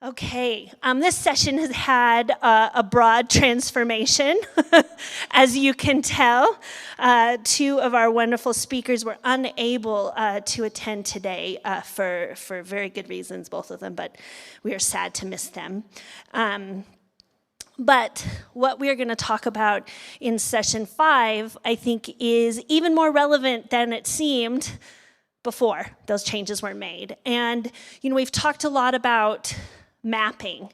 Okay, this session has had a broad transformation, as you can tell. Two of our wonderful speakers were unable to attend today for very good reasons, both of them, but we are sad to miss them. But what we are going to talk about in session 5, I think, is even more relevant than it seemed before those changes were made. And, we've talked a lot about mapping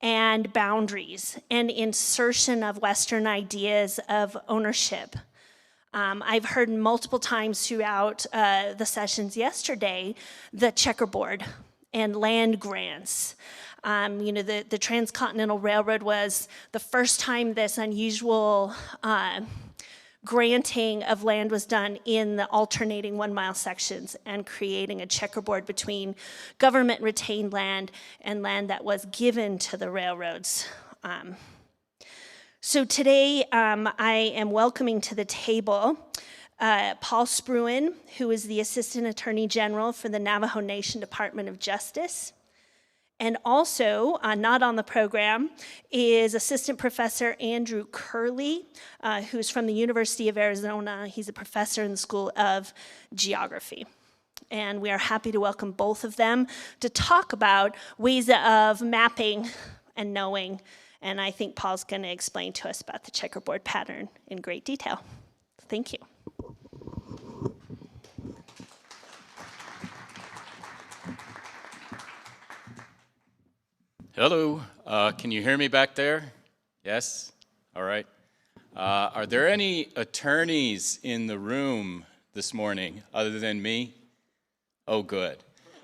and boundaries and insertion of Western ideas of ownership. I've heard multiple times throughout the sessions yesterday the checkerboard and land grants. The Transcontinental Railroad was the first time this unusual granting of land was done in the alternating 1-mile sections and creating a checkerboard between government retained land and land that was given to the railroads. So today I am welcoming to the table Paul Spruhan, who is the Assistant Attorney General for the Navajo Nation Department of Justice. And also, not on the program, is Assistant Professor Andrew Curley, who's from the University of Arizona. He's a professor in the School of Geography. And we are happy to welcome both of them to talk about ways of mapping and knowing. And I think Paul's going to explain to us about the checkerboard pattern in great detail. Thank you. Hello, can you hear me back there? Yes? All right. Are there any attorneys in the room this morning other than me? Oh, good.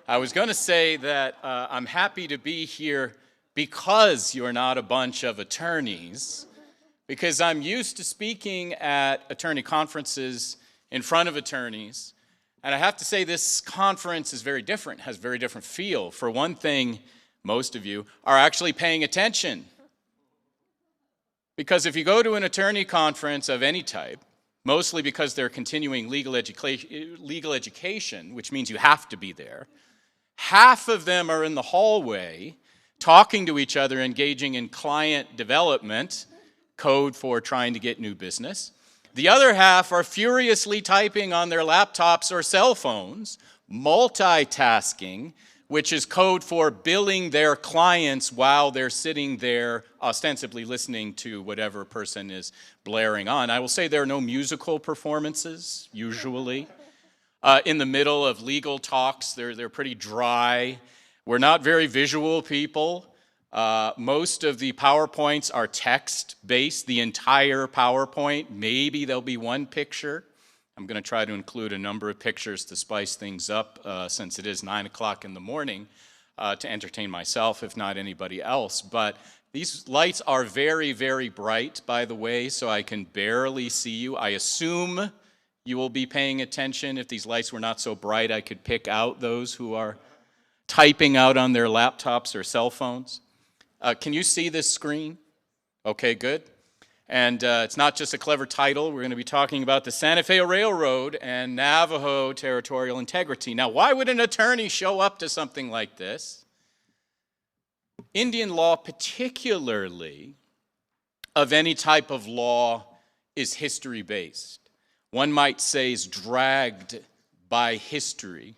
I was going to say that I'm happy to be here because you're not a bunch of attorneys, because I'm used to speaking at attorney conferences in front of attorneys, and I have to say this conference is very different, has a very different feel. For one thing, most of you are actually paying attention. Because if you go to an attorney conference of any type, mostly because they're continuing legal education, which means you have to be there, half of them are in the hallway talking to each other, engaging in client development, code for trying to get new business. The other half are furiously typing on their laptops or cell phones, multitasking, which is code for billing their clients while they're sitting there ostensibly listening to whatever person is blaring on. I will say there are no musical performances, usually. In the middle of legal talks, they're pretty dry. We're not very visual people. Most of the PowerPoints are text-based, the entire PowerPoint. Maybe there'll be one picture. I'm going to try to include a number of pictures to spice things up since it is 9 o'clock in the morning to entertain myself, if not anybody else. But these lights are very, very bright, by the way, so I can barely see you. I assume you will be paying attention. If these lights were not so bright, I could pick out those who are typing out on their laptops or cell phones. Can you see this screen? Okay, good. And it's not just a clever title. We're going to be talking about the Santa Fe Railroad and Navajo territorial integrity. Now, why would an attorney show up to something like this? Indian law, particularly of any type of law, is history-based. One might say is dragged by history,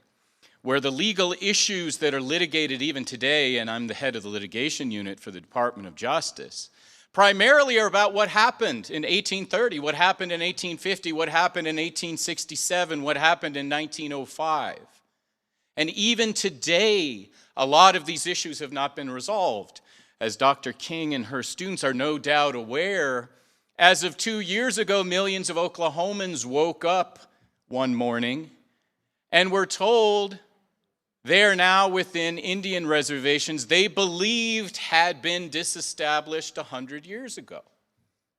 where the legal issues that are litigated even today, and I'm the head of the litigation unit for the Department of Justice, primarily are about what happened in 1830, what happened in 1850, what happened in 1867, what happened in 1905. And even today, a lot of these issues have not been resolved. As Dr. King and her students are no doubt aware, as of 2 years ago, millions of Oklahomans woke up one morning and were told they are now within Indian reservations they believed had been disestablished 100 years ago.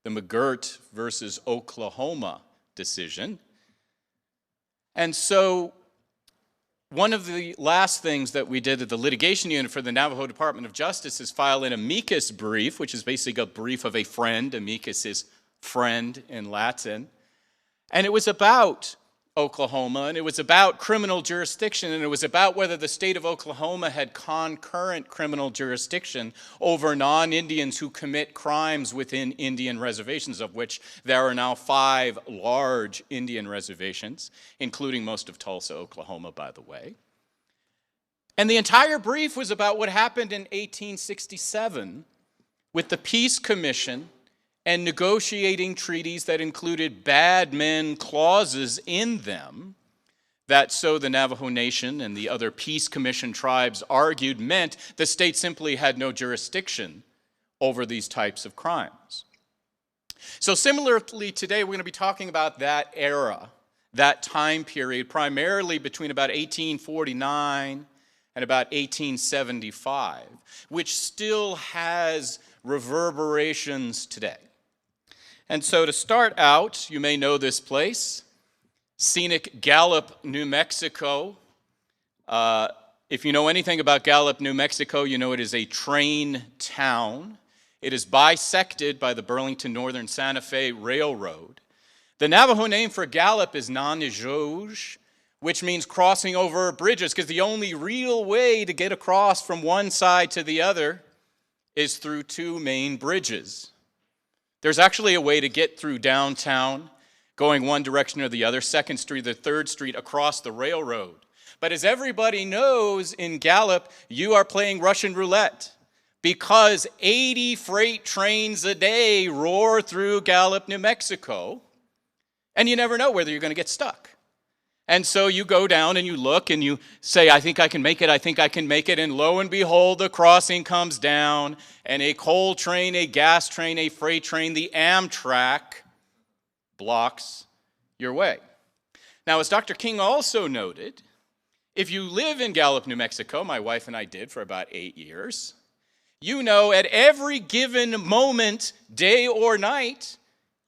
The McGirt versus Oklahoma decision. And so one of the last things that we did at the litigation unit for the Navajo Department of Justice is file an amicus brief, which is basically a brief of a friend. Amicus is friend in Latin. And it was about Oklahoma, and it was about criminal jurisdiction, and it was about whether the state of Oklahoma had concurrent criminal jurisdiction over non-Indians who commit crimes within Indian reservations, of which there are now 5 large Indian reservations, including most of Tulsa, Oklahoma, by the way. And the entire brief was about what happened in 1867 with the Peace Commission and negotiating treaties that included bad men clauses in them that, so the Navajo Nation and the other Peace Commission tribes argued, meant the state simply had no jurisdiction over these types of crimes. So similarly today, we're going to be talking about that era, that time period, primarily between about 1849 and about 1875, which still has reverberations today. And so to start out, you may know this place, scenic Gallup, New Mexico. If you know anything about Gallup, New Mexico, you know it is a train town. It is bisected by the Burlington Northern Santa Fe Railroad. The Navajo name for Gallup is Nanijoj, which means crossing over bridges, because the only real way to get across from one side to the other is through 2 main bridges. There's actually a way to get through downtown, going one direction or the other, 2nd Street or 3rd Street, across the railroad. But as everybody knows, in Gallup, you are playing Russian roulette, because 80 freight trains a day roar through Gallup, New Mexico, and you never know whether you're going to get stuck. And so you go down and you look and you say, I think I can make it, I think I can make it. And lo and behold, the crossing comes down and a coal train, a gas train, a freight train, the Amtrak blocks your way. Now, as Dr. King also noted, if you live in Gallup, New Mexico, my wife and I did for about 8 years, you know at every given moment, day or night,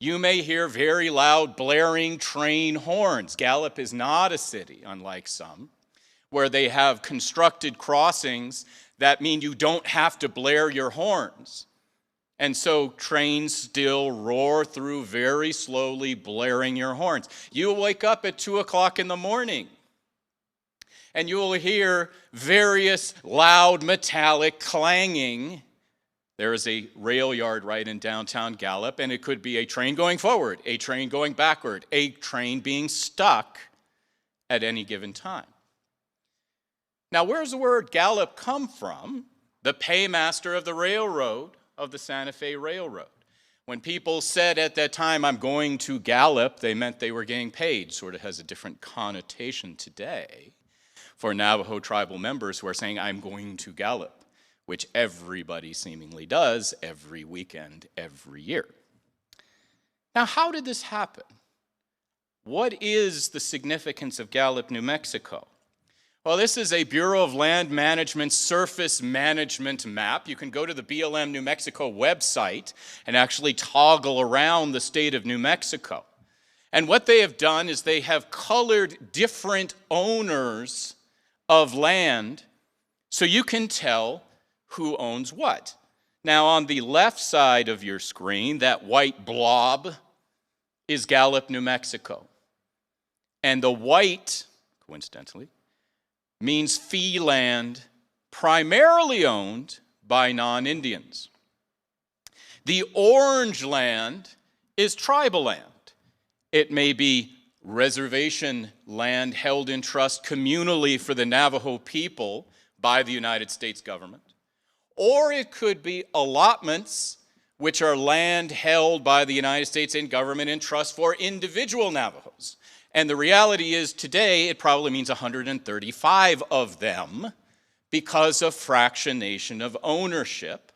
you may hear very loud blaring train horns. Gallup is not a city, unlike some, where they have constructed crossings that mean you don't have to blare your horns. And so trains still roar through very slowly, blaring your horns. You'll wake up at 2 o'clock in the morning, and you will hear various loud metallic clanging. There is a rail yard right in downtown Gallup, and it could be a train going forward, a train going backward, a train being stuck at any given time. Now, where does the word Gallup come from? The paymaster of the railroad, of the Santa Fe Railroad. When people said at that time, I'm going to Gallup, they meant they were getting paid. Sort of has a different connotation today for Navajo tribal members who are saying, I'm going to Gallup, which everybody seemingly does every weekend, every year. Now, how did this happen? What is the significance of Gallup, New Mexico? Well, this is a Bureau of Land Management surface management map. You can go to the BLM New Mexico website and actually toggle around the state of New Mexico. And what they have done is they have colored different owners of land so you can tell who owns what. Now, on the left side of your screen, that white blob is Gallup, New Mexico. And the white, coincidentally, means fee land primarily owned by non-Indians. The orange land is tribal land. It may be reservation land held in trust communally for the Navajo people by the United States government. Or it could be allotments, which are land held by the United States in government in trust for individual Navajos. And the reality is today it probably means 135 of them because of fractionation of ownership,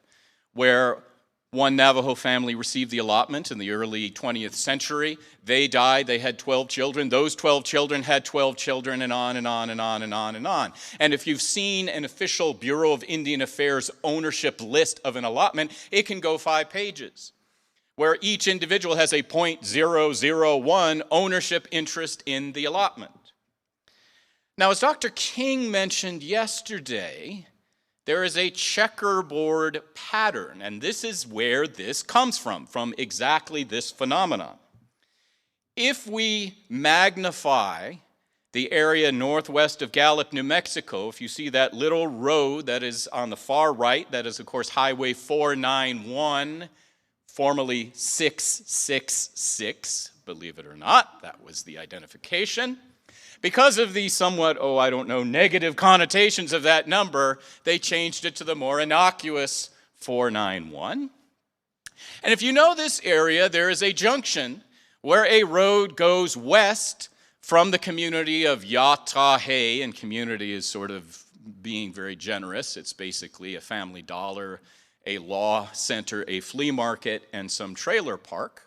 where one Navajo family received the allotment in the early 20th century. They died, they had 12 children. Those 12 children had 12 children, and on and on and on and on and on. And if you've seen an official Bureau of Indian Affairs ownership list of an allotment, it can go 5 pages, where each individual has a .001 ownership interest in the allotment. Now, as Dr. King mentioned yesterday, there is a checkerboard pattern, and this is where this comes from exactly this phenomenon. If we magnify the area northwest of Gallup, New Mexico, if you see that little road that is on the far right, that is, of course, Highway 491, formerly 666, believe it or not, that was the identification. Because of the somewhat, negative connotations of that number, they changed it to the more innocuous 491. And if you know this area, there is a junction where a road goes west from the community of Yatahe, and community is sort of being very generous. It's basically a Family Dollar, a law center, a flea market, and some trailer park.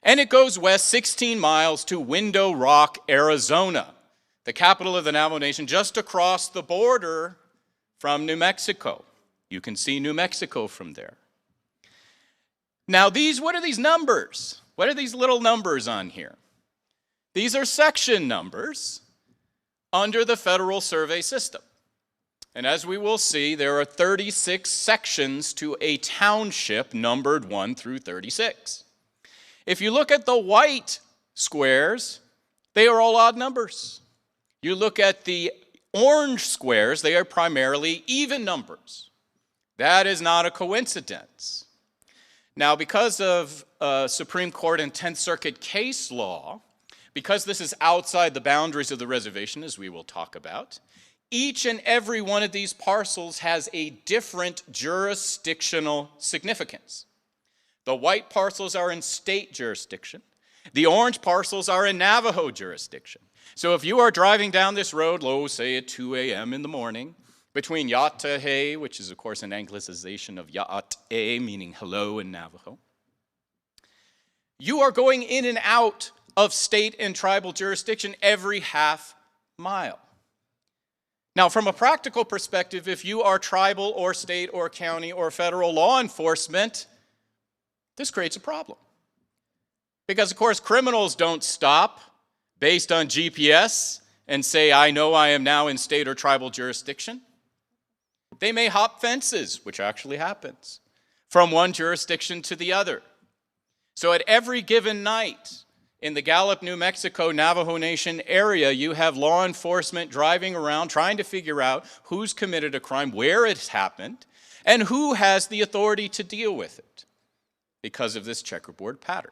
And it goes west 16 miles to Window Rock, Arizona, the capital of the Navajo Nation, just across the border from New Mexico. You can see New Mexico from there. Now what are these numbers? What are these little numbers on here? These are section numbers under the Federal Survey System. And as we will see, there are 36 sections to a township numbered 1 through 36. If you look at the white squares, they are all odd numbers. You look at the orange squares, they are primarily even numbers. That is not a coincidence. Now, because of Supreme Court and 10th Circuit case law, because this is outside the boundaries of the reservation, as we will talk about, each and every one of these parcels has a different jurisdictional significance. The white parcels are in state jurisdiction. The orange parcels are in Navajo jurisdiction. So if you are driving down this road, say at 2 a.m. in the morning, between Yatahe, which is of course an anglicization of Ya'at-e, meaning hello in Navajo, you are going in and out of state and tribal jurisdiction every half mile. Now, from a practical perspective, if you are tribal or state or county or federal law enforcement, this creates a problem. Because, of course, criminals don't stop based on GPS and say, I know I am now in state or tribal jurisdiction. They may hop fences, which actually happens, from one jurisdiction to the other. So at every given night in the Gallup, New Mexico, Navajo Nation area, you have law enforcement driving around trying to figure out who's committed a crime, where it's happened, and who has the authority to deal with it because of this checkerboard pattern.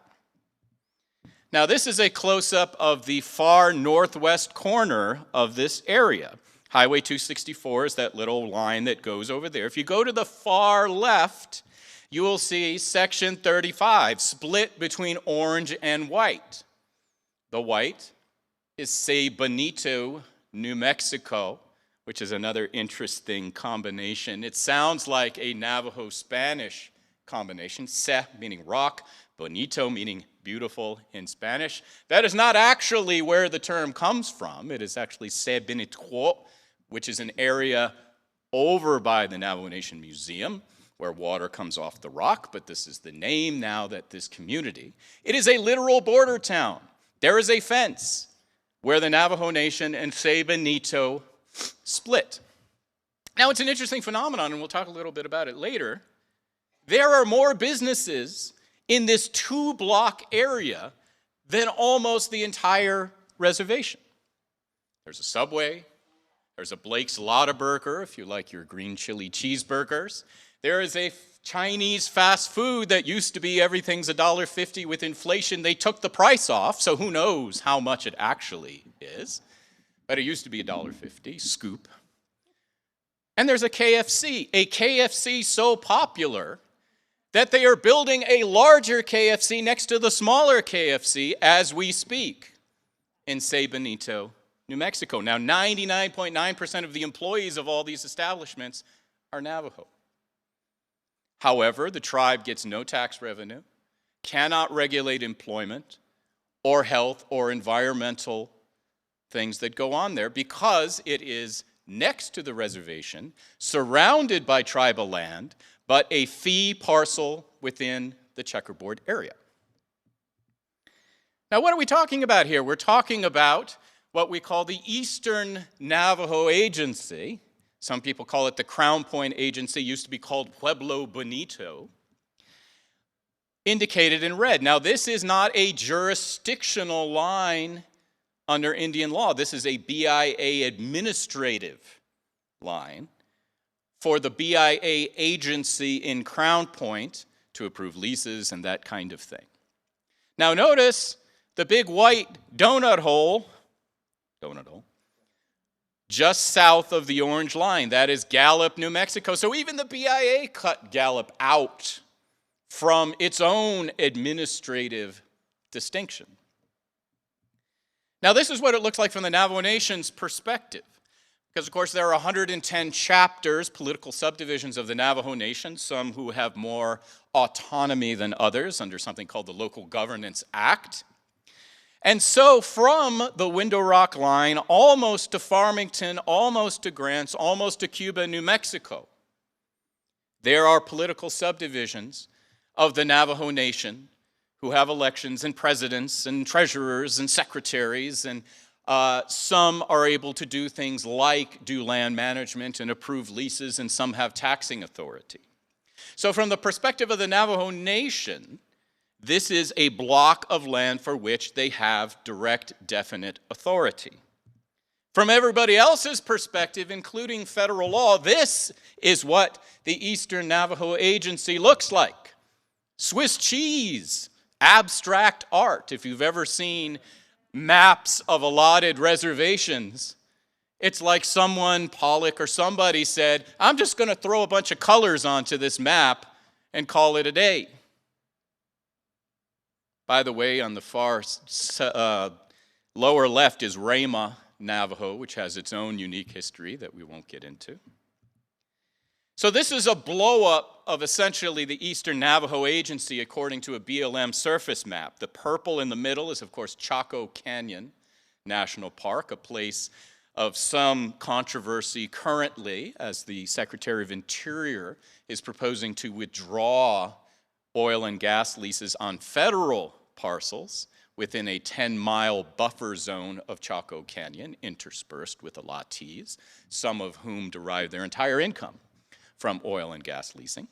Now, this is a close-up of the far northwest corner of this area. Highway 264 is that little line that goes over there. If you go to the far left, you will see section 35 split between orange and white. The white is Say Benito, New Mexico, which is another interesting combination. It sounds like a Navajo Spanish combination. Se meaning rock, bonito meaning beautiful in Spanish. That is not actually where the term comes from. It is actually Se Benito, which is an area over by the Navajo Nation Museum, where water comes off the rock, but this is the name now that this community. It is a literal border town. There is a fence where the Navajo Nation and Say Benito split. Now, it's an interesting phenomenon, and we'll talk a little bit about it later. There are more businesses in this 2-block area than almost the entire reservation. There's a Subway. There's a Blake's Lottaburger, if you like your green chili cheeseburgers. There is a Chinese fast food that used to be everything's $1.50. With inflation, they took the price off, so who knows how much it actually is. But it used to be $1.50, scoop. And there's a KFC so popular that they are building a larger KFC next to the smaller KFC as we speak in Say Benito, New Mexico. Now, 99.9% of the employees of all these establishments are Navajo. However, the tribe gets no tax revenue, cannot regulate employment or health or environmental things that go on there because it is next to the reservation, surrounded by tribal land, but a fee parcel within the checkerboard area. Now, what are we talking about here? We're talking about what we call the Eastern Navajo Agency. Some people call it the Crown Point Agency, used to be called Pueblo Bonito. indicated in red. Now, this is not a jurisdictional line under Indian law. This is a BIA administrative line for the BIA agency in Crown Point to approve leases and that kind of thing. Now notice the big white donut hole, just south of the orange line. That is Gallup, New Mexico. So even the BIA cut Gallup out from its own administrative distinction. Now this is what it looks like from the Navajo Nation's perspective. Because, of course, there are 110 chapters, political subdivisions of the Navajo Nation, some who have more autonomy than others under something called the Local Governance Act. And so from the Window Rock line, almost to Farmington, almost to Grants, almost to Cuba, New Mexico, there are political subdivisions of the Navajo Nation who have elections and presidents and treasurers and secretaries, and some are able to do things like do land management and approve leases, and some have taxing authority. So from the perspective of the Navajo Nation, this is a block of land for which they have direct, definite authority. From everybody else's perspective, including federal law, this is what the Eastern Navajo Agency looks like. Swiss cheese, abstract art. If you've ever seen maps of allotted reservations, it's like someone, Pollock or somebody, said, I'm just going to throw a bunch of colors onto this map and call it a day. By the way, on the far lower left is Rama, Navajo, which has its own unique history that we won't get into. So this is a blow-up of essentially the Eastern Navajo Agency according to a BLM surface map. The purple in the middle is, of course, Chaco Canyon National Park, a place of some controversy currently, as the Secretary of Interior is proposing to withdraw oil and gas leases on federal parcels within a 10-mile buffer zone of Chaco Canyon, interspersed with allottees, some of whom derive their entire income from oil and gas leasing.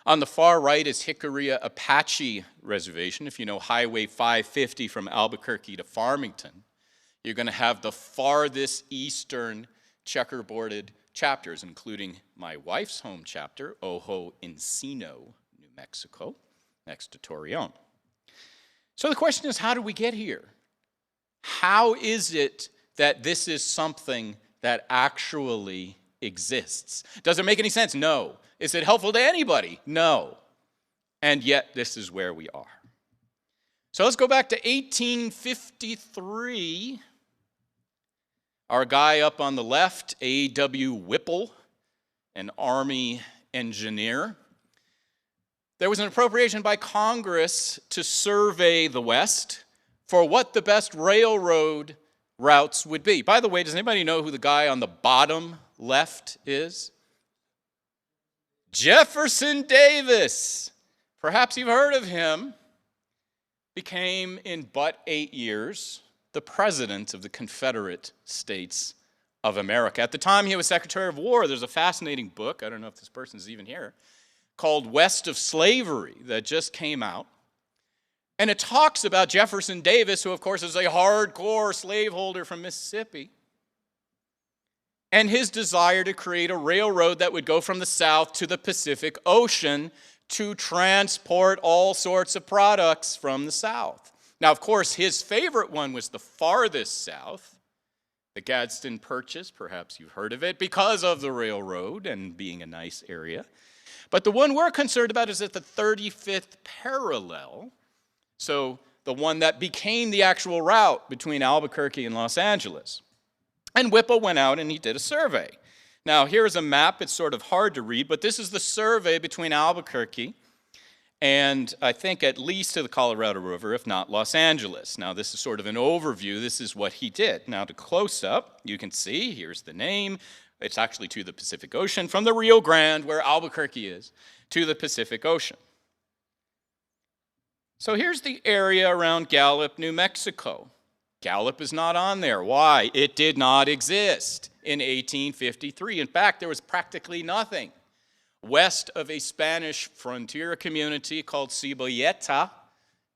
On the far right is Hickory Apache Reservation. If you know Highway 550 from Albuquerque to Farmington, you're going to have the farthest eastern checkerboarded chapters, including my wife's home chapter, Ojo Encino, New Mexico, next to Torreon. So the question is, how do we get here? How is it that this is something that actually exists? Does it make any sense? No. Is it helpful to anybody? No. And yet, this is where we are. So let's go back to 1853. Our guy up on the left, A.W. Whipple, an Army engineer. There was an appropriation by Congress to survey the West for what the best railroad routes would be. By the way, does anybody know who the guy on the bottom left is? Jefferson Davis. Perhaps you've heard of him. Became in but 8 years the president of the Confederate States of America. At the time he was Secretary of War, there's a fascinating book, I don't know if this person's even here, called West of Slavery that just came out. And it talks about Jefferson Davis, who of course is a hardcore slaveholder from Mississippi, and his desire to create a railroad that would go from the South to the Pacific Ocean to transport all sorts of products from the South. Now, of course, his favorite one was the farthest south, the Gadsden Purchase. Perhaps you've heard of it because of the railroad and being a nice area. But the one we're concerned about is at the 35th parallel, so the one that became the actual route between Albuquerque and Los Angeles. And Whipple went out and he did a survey. Now, here's a map. It's sort of hard to read, but this is the survey between Albuquerque and I think at least to the Colorado River, if not Los Angeles. Now, this is sort of an overview. This is what he did. Now, to close up, you can see, here's the name. It's actually to the Pacific Ocean, from the Rio Grande, where Albuquerque is, to the Pacific Ocean. So here's the area around Gallup, New Mexico. Gallup is not on there. Why? It did not exist in 1853. In fact, there was practically nothing. west of a Spanish frontier community called Cibolleta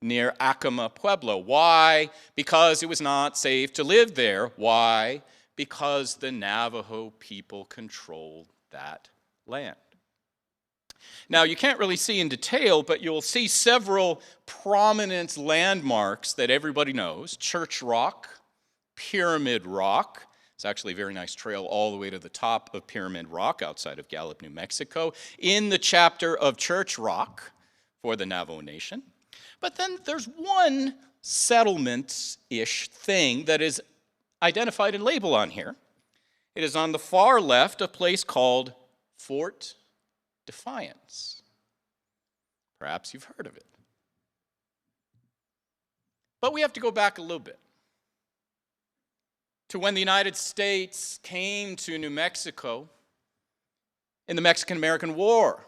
near Laguna Pueblo. Why? Because it was not safe to live there. Why? Because the Navajo people controlled that land. Now, you can't really see in detail, but you'll see several prominent landmarks that everybody knows. Church Rock, Pyramid Rock. It's actually a very nice trail all the way to the top of Pyramid Rock outside of Gallup, New Mexico, in the chapter of Church Rock for the Navajo Nation. But then there's one settlement-ish thing that is identified and labeled on here. It is on the far left, a place called Fort Defiance. Perhaps you've heard of it. But we have to go back a little bit to when the United States came to New Mexico in the Mexican-American War.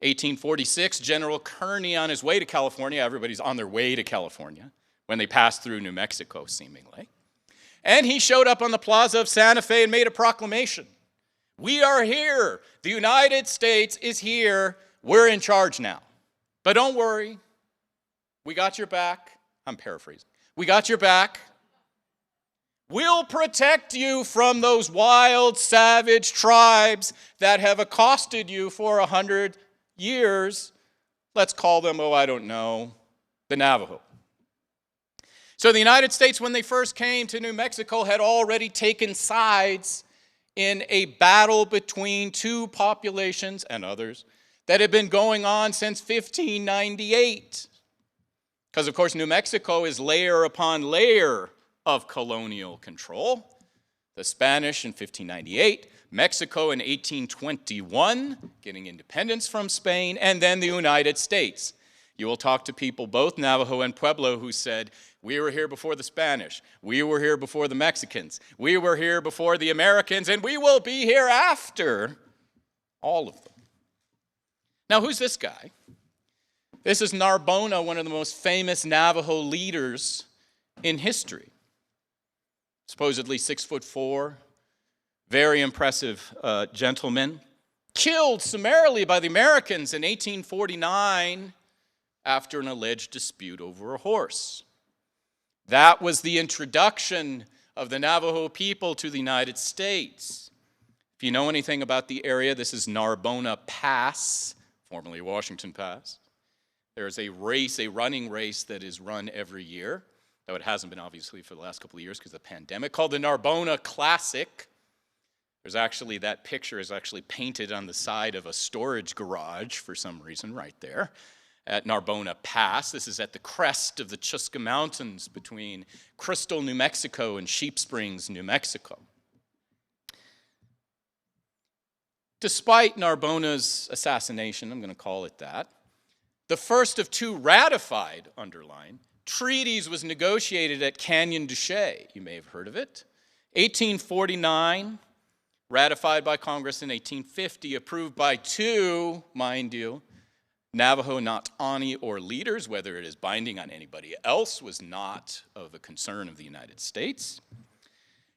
1846, General Kearny on his way to California. Everybody's on their way to California when they passed through New Mexico, seemingly. And he showed up on the plaza of Santa Fe and made a proclamation. We are here. The United States is here. We're in charge now. But don't worry. We got your back. I'm paraphrasing. We got your back. We'll protect you from those wild, savage tribes that have accosted you for 100 years. Let's call them, I don't know, the Navajo. So the United States, when they first came to New Mexico, had already taken sides in a battle between two populations and others that had been going on since 1598. Because, of course, New Mexico is layer upon layer of colonial control. The Spanish in 1598, Mexico in 1821, getting independence from Spain, and then the United States. You will talk to people, both Navajo and Pueblo, who said, we were here before the Spanish, we were here before the Mexicans, we were here before the Americans, and we will be here after all of them. Now, who's this guy? This is Narbona, one of the most famous Navajo leaders in history. Supposedly 6'4", very impressive gentleman. Killed summarily by the Americans in 1849 after an alleged dispute over a horse. That was the introduction of the Navajo people to the United States. If you know anything about the area, this is Narbona Pass, formerly Washington Pass. There's a race, a running race that is run every year, though it hasn't been obviously for the last couple of years because of the pandemic, called the Narbona Classic. There's actually, that picture is actually painted on the side of a storage garage for some reason right there at Narbona Pass. This is at the crest of the Chusca Mountains between Crystal, New Mexico and Sheep Springs, New Mexico. Despite Narbona's assassination, I'm going to call it that, the first of two ratified, underline, treaties was negotiated at Canyon du Chelly. You may have heard of it. 1849, ratified by Congress in 1850, approved by two, mind you, Navajo Natani or leaders. Whether it is binding on anybody else was not of a concern of the United States.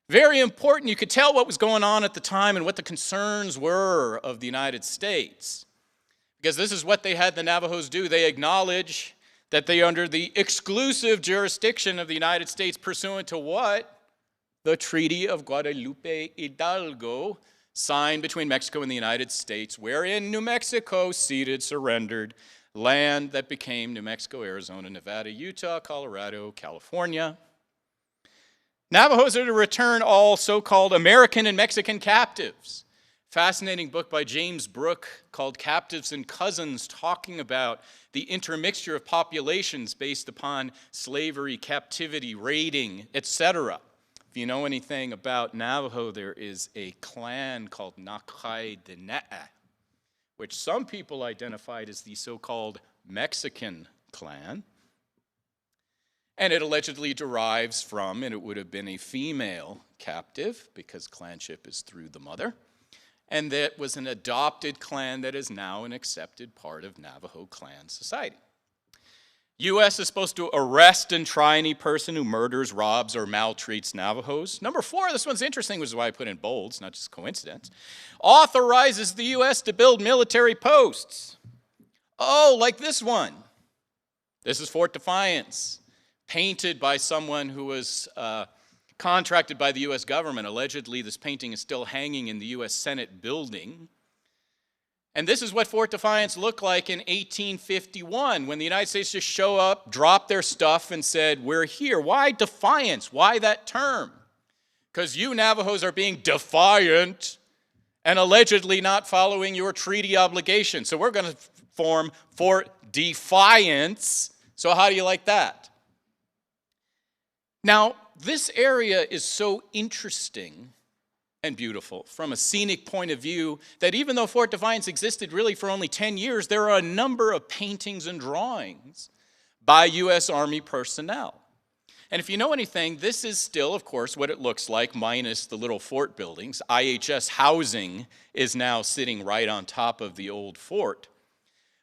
Very important, you could tell what was going on at the time and what the concerns were of the United States. Because this is what they had the Navajos do. They acknowledge that they are under the exclusive jurisdiction of the United States pursuant to what? The Treaty of Guadalupe Hidalgo, signed between Mexico and the United States, wherein New Mexico ceded, surrendered land that became New Mexico, Arizona, Nevada, Utah, Colorado, California. Navajos are to return all so-called American and Mexican captives. Fascinating book by James Brooke called Captives and Cousins, talking about the intermixture of populations based upon slavery, captivity, raiding, etc. If you know anything about Navajo, there is a clan called Nakai Dene'a, which some people identified as the so-called Mexican clan. And it allegedly derives from, and it would have been a female captive, because clanship is through the mother. And that was an adopted clan that is now an accepted part of Navajo clan society. U.S. is supposed to arrest and try any person who murders, robs, or maltreats Navajos. Number 4, this one's interesting, which is why I put in bold, it's not just coincidence. Authorizes the U.S. to build military posts. Oh, like this one. This is Fort Defiance, painted by someone who was contracted by the U.S. government. Allegedly, this painting is still hanging in the U.S. Senate building. And this is what Fort Defiance looked like in 1851, when the United States just showed up, dropped their stuff, and said, we're here. Why defiance? Why that term? Because you Navajos are being defiant and allegedly not following your treaty obligation. So we're going to form Fort Defiance. So how do you like that? Now, this area is so interesting and beautiful from a scenic point of view that even though Fort Defiance existed really for only 10 years, there are a number of paintings and drawings by U.S. Army personnel. And if you know anything, this is still, of course, what it looks like, minus the little fort buildings. IHS housing is now sitting right on top of the old fort.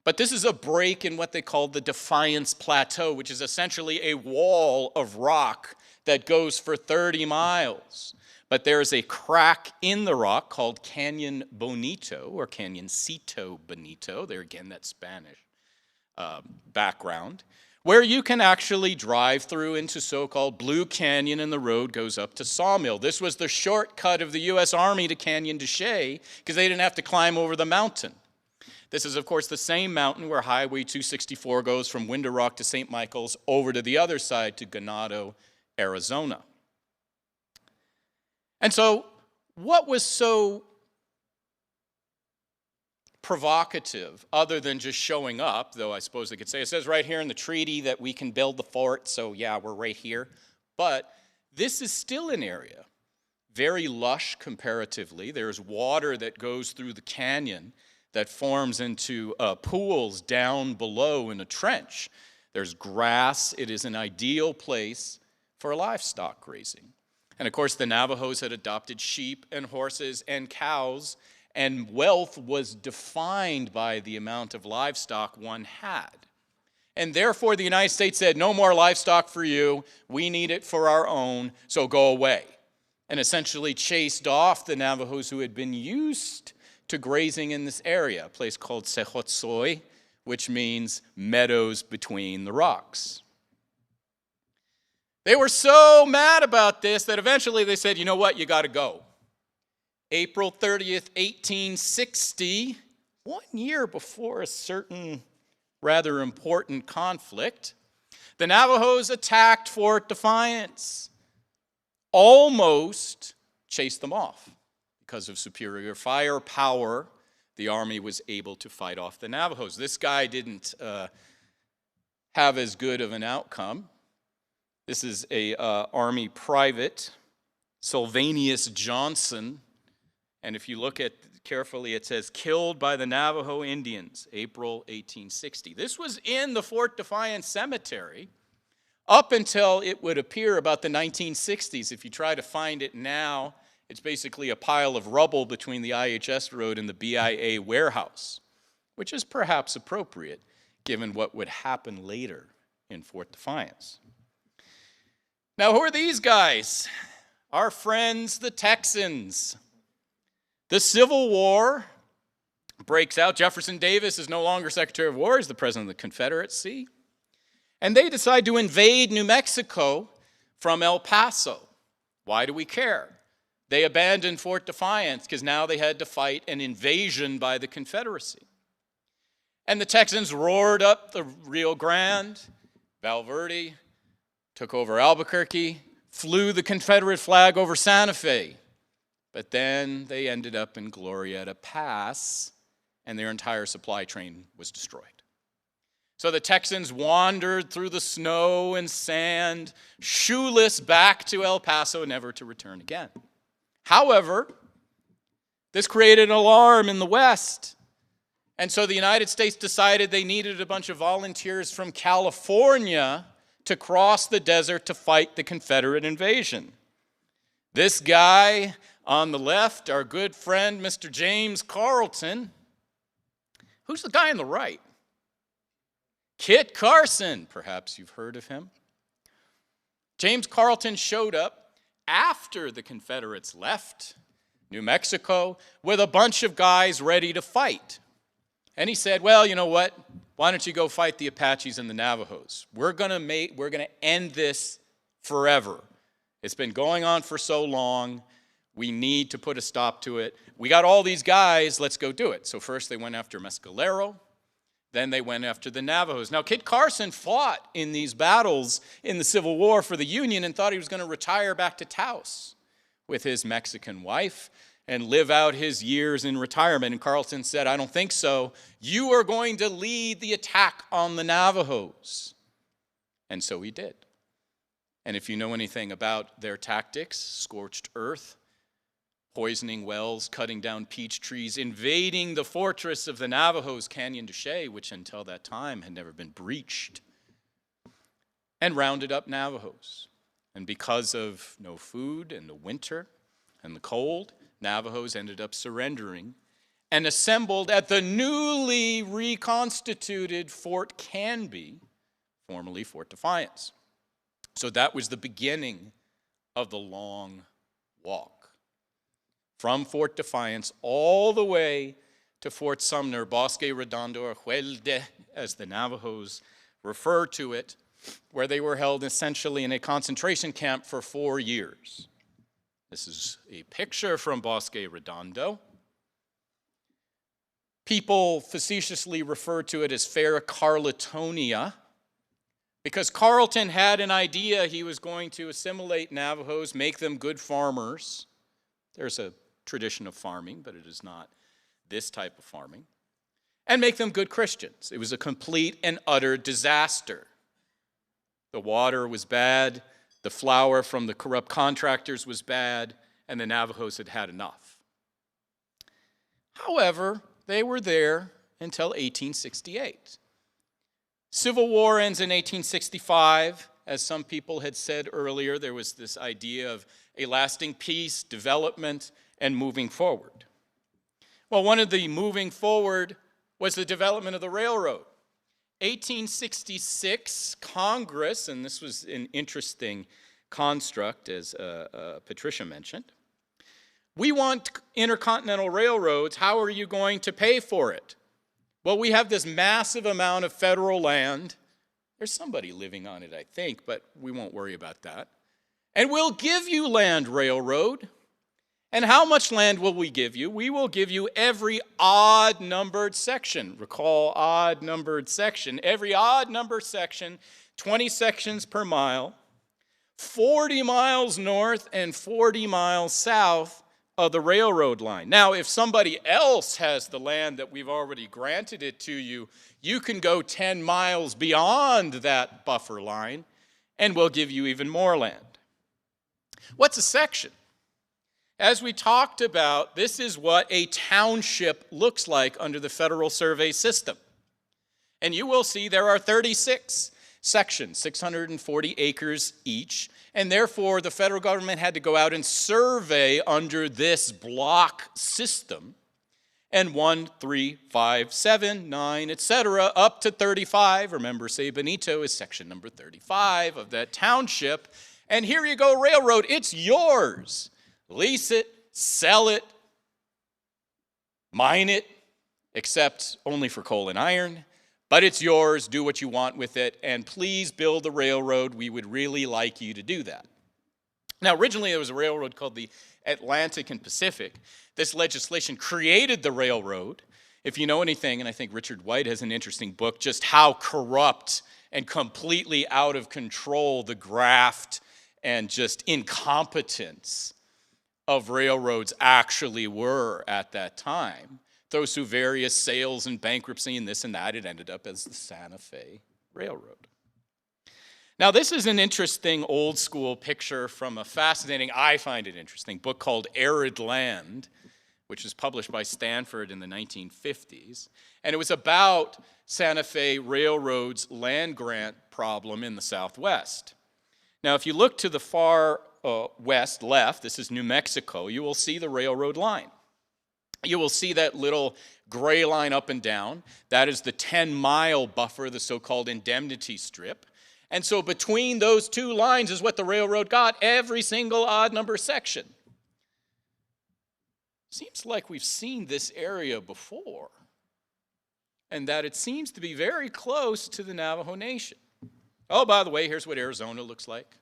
But this is a break in what they call the Defiance Plateau, which is essentially a wall of rock that goes for 30 miles. But there is a crack in the rock called Canyon Bonito, or Canyoncito Bonito. There again, that Spanish background, where you can actually drive through into so-called Blue Canyon, and the road goes up to Sawmill. This was the shortcut of the U.S. Army to Canyon de Chelly, because they didn't have to climb over the mountain. This is, of course, the same mountain where Highway 264 goes from Window Rock to St. Michael's over to the other side to Ganado, Arizona. And so what was so provocative, other than just showing up, though I suppose they could say, it says right here in the treaty that we can build the fort, so yeah, we're right here. But this is still an area, very lush comparatively. There's water that goes through the canyon that forms into pools down below in a trench. There's grass. It is an ideal place for livestock grazing. And of course, the Navajos had adopted sheep and horses and cows, and wealth was defined by the amount of livestock one had. And therefore, the United States said, no more livestock for you. We need it for our own, so go away. And essentially chased off the Navajos who had been used to grazing in this area, a place called Sehotsoy, which means meadows between the rocks. They were so mad about this that eventually they said, you know what, you got to go. April 30th, 1860, 1 year before a certain rather important conflict, the Navajos attacked Fort Defiance, almost chased them off. Because of superior firepower, the Army was able to fight off the Navajos. This guy didn't have as good of an outcome. This is a Army private, Sylvanus Johnson. And if you look at carefully, it says, killed by the Navajo Indians, April 1860. This was in the Fort Defiance Cemetery up until it would appear about the 1960s. If you try to find it now, it's basically a pile of rubble between the IHS road and the BIA warehouse, which is perhaps appropriate given what would happen later in Fort Defiance. Now, who are these guys? Our friends, the Texans. The Civil War breaks out. Jefferson Davis is no longer Secretary of War, he's the President of the Confederacy. And they decide to invade New Mexico from El Paso. Why do we care? They abandoned Fort Defiance because now they had to fight an invasion by the Confederacy. And the Texans roared up the Rio Grande. Valverde took over Albuquerque, flew the Confederate flag over Santa Fe. But then they ended up in Glorieta Pass, and their entire supply train was destroyed. So the Texans wandered through the snow and sand, shoeless, back to El Paso, never to return again. However, this created an alarm in the West. And so the United States decided they needed a bunch of volunteers from California to cross the desert to fight the Confederate invasion. This guy on the left, our good friend, Mr. James Carleton. Who's the guy on the right? Kit Carson, perhaps you've heard of him. James Carleton showed up after the Confederates left New Mexico with a bunch of guys ready to fight. And he said, well, you know what? Why don't you go fight the Apaches and the Navajos? We're going to end this forever. It's been going on for so long. We need to put a stop to it. We got all these guys. Let's go do it. So first they went after Mescalero. Then they went after the Navajos. Now, Kit Carson fought in these battles in the Civil War for the Union and thought he was going to retire back to Taos with his Mexican wife and live out his years in retirement. And Carleton said, I don't think so. You are going to lead the attack on the Navajos. And so he did. And if you know anything about their tactics, scorched earth, poisoning wells, cutting down peach trees, invading the fortress of the Navajos, Canyon de Chelly, which until that time had never been breached, and rounded up Navajos. And because of no food and the winter and the cold, Navajos ended up surrendering and assembled at the newly reconstituted Fort Canby, formerly Fort Defiance. So that was the beginning of the long walk. From Fort Defiance all the way to Fort Sumner, Bosque Redondo, or Huelde, as the Navajos refer to it, where they were held essentially in a concentration camp for 4 years. This is a picture from Bosque Redondo. People facetiously refer to it as Fair Carletonia, because Carleton had an idea he was going to assimilate Navajos, make them good farmers. There's a tradition of farming, but it is not this type of farming, and make them good Christians. It was a complete and utter disaster. The water was bad, the flour from the corrupt contractors was bad, and the Navajos had had enough. However, they were there until 1868. Civil War ends in 1865. As some people had said earlier, there was this idea of a lasting peace, development, and moving forward. Well, one of the moving forward was the development of the railroad. 1866, Congress, and this was an interesting construct, as Patricia mentioned. We want intercontinental railroads. How are you going to pay for it? Well, we have this massive amount of federal land. There's somebody living on it, I think, but we won't worry about that. And we'll give you land, railroad. And how much land will we give you? We will give you every odd-numbered section. Recall odd-numbered section. Every odd-numbered section, 20 sections per mile, 40 miles north and 40 miles south of the railroad line. Now, if somebody else has the land that we've already granted it to you, you can go 10 miles beyond that buffer line, and we'll give you even more land. What's a section? As we talked about, this is what a township looks like under the Federal Survey System. And you will see there are 36 sections, 640 acres each, and therefore the federal government had to go out and survey under this block system, and 1, 3, 5, 7, 9, etc., up to 35. Remember, Say Benito is section number 35 of that township. And here you go, railroad, it's yours. Lease it, sell it, mine it, except only for coal and iron. But it's yours, do what you want with it, and please build the railroad. We would really like you to do that. Now, originally there was a railroad called the Atlantic and Pacific. This legislation created the railroad. If you know anything, and I think Richard White has an interesting book, just how corrupt and completely out of control the graft and just incompetence of railroads actually were at that time. Those through various sales and bankruptcy and this and that, it ended up as the Santa Fe Railroad. Now, this is an interesting old school picture from a fascinating, I find it interesting, book called Arid Land, which was published by Stanford in the 1950s. And it was about Santa Fe Railroad's land grant problem in the Southwest. Now, if you look to the far west, left, this is New Mexico, you will see the railroad line. You will see that little gray line up and down. That is the 10-mile buffer, the so-called indemnity strip. And so between those two lines is what the railroad got every single odd number section. Seems like we've seen this area before, and that it seems to be very close to the Navajo Nation. Oh, by the way, here's what Arizona looks like.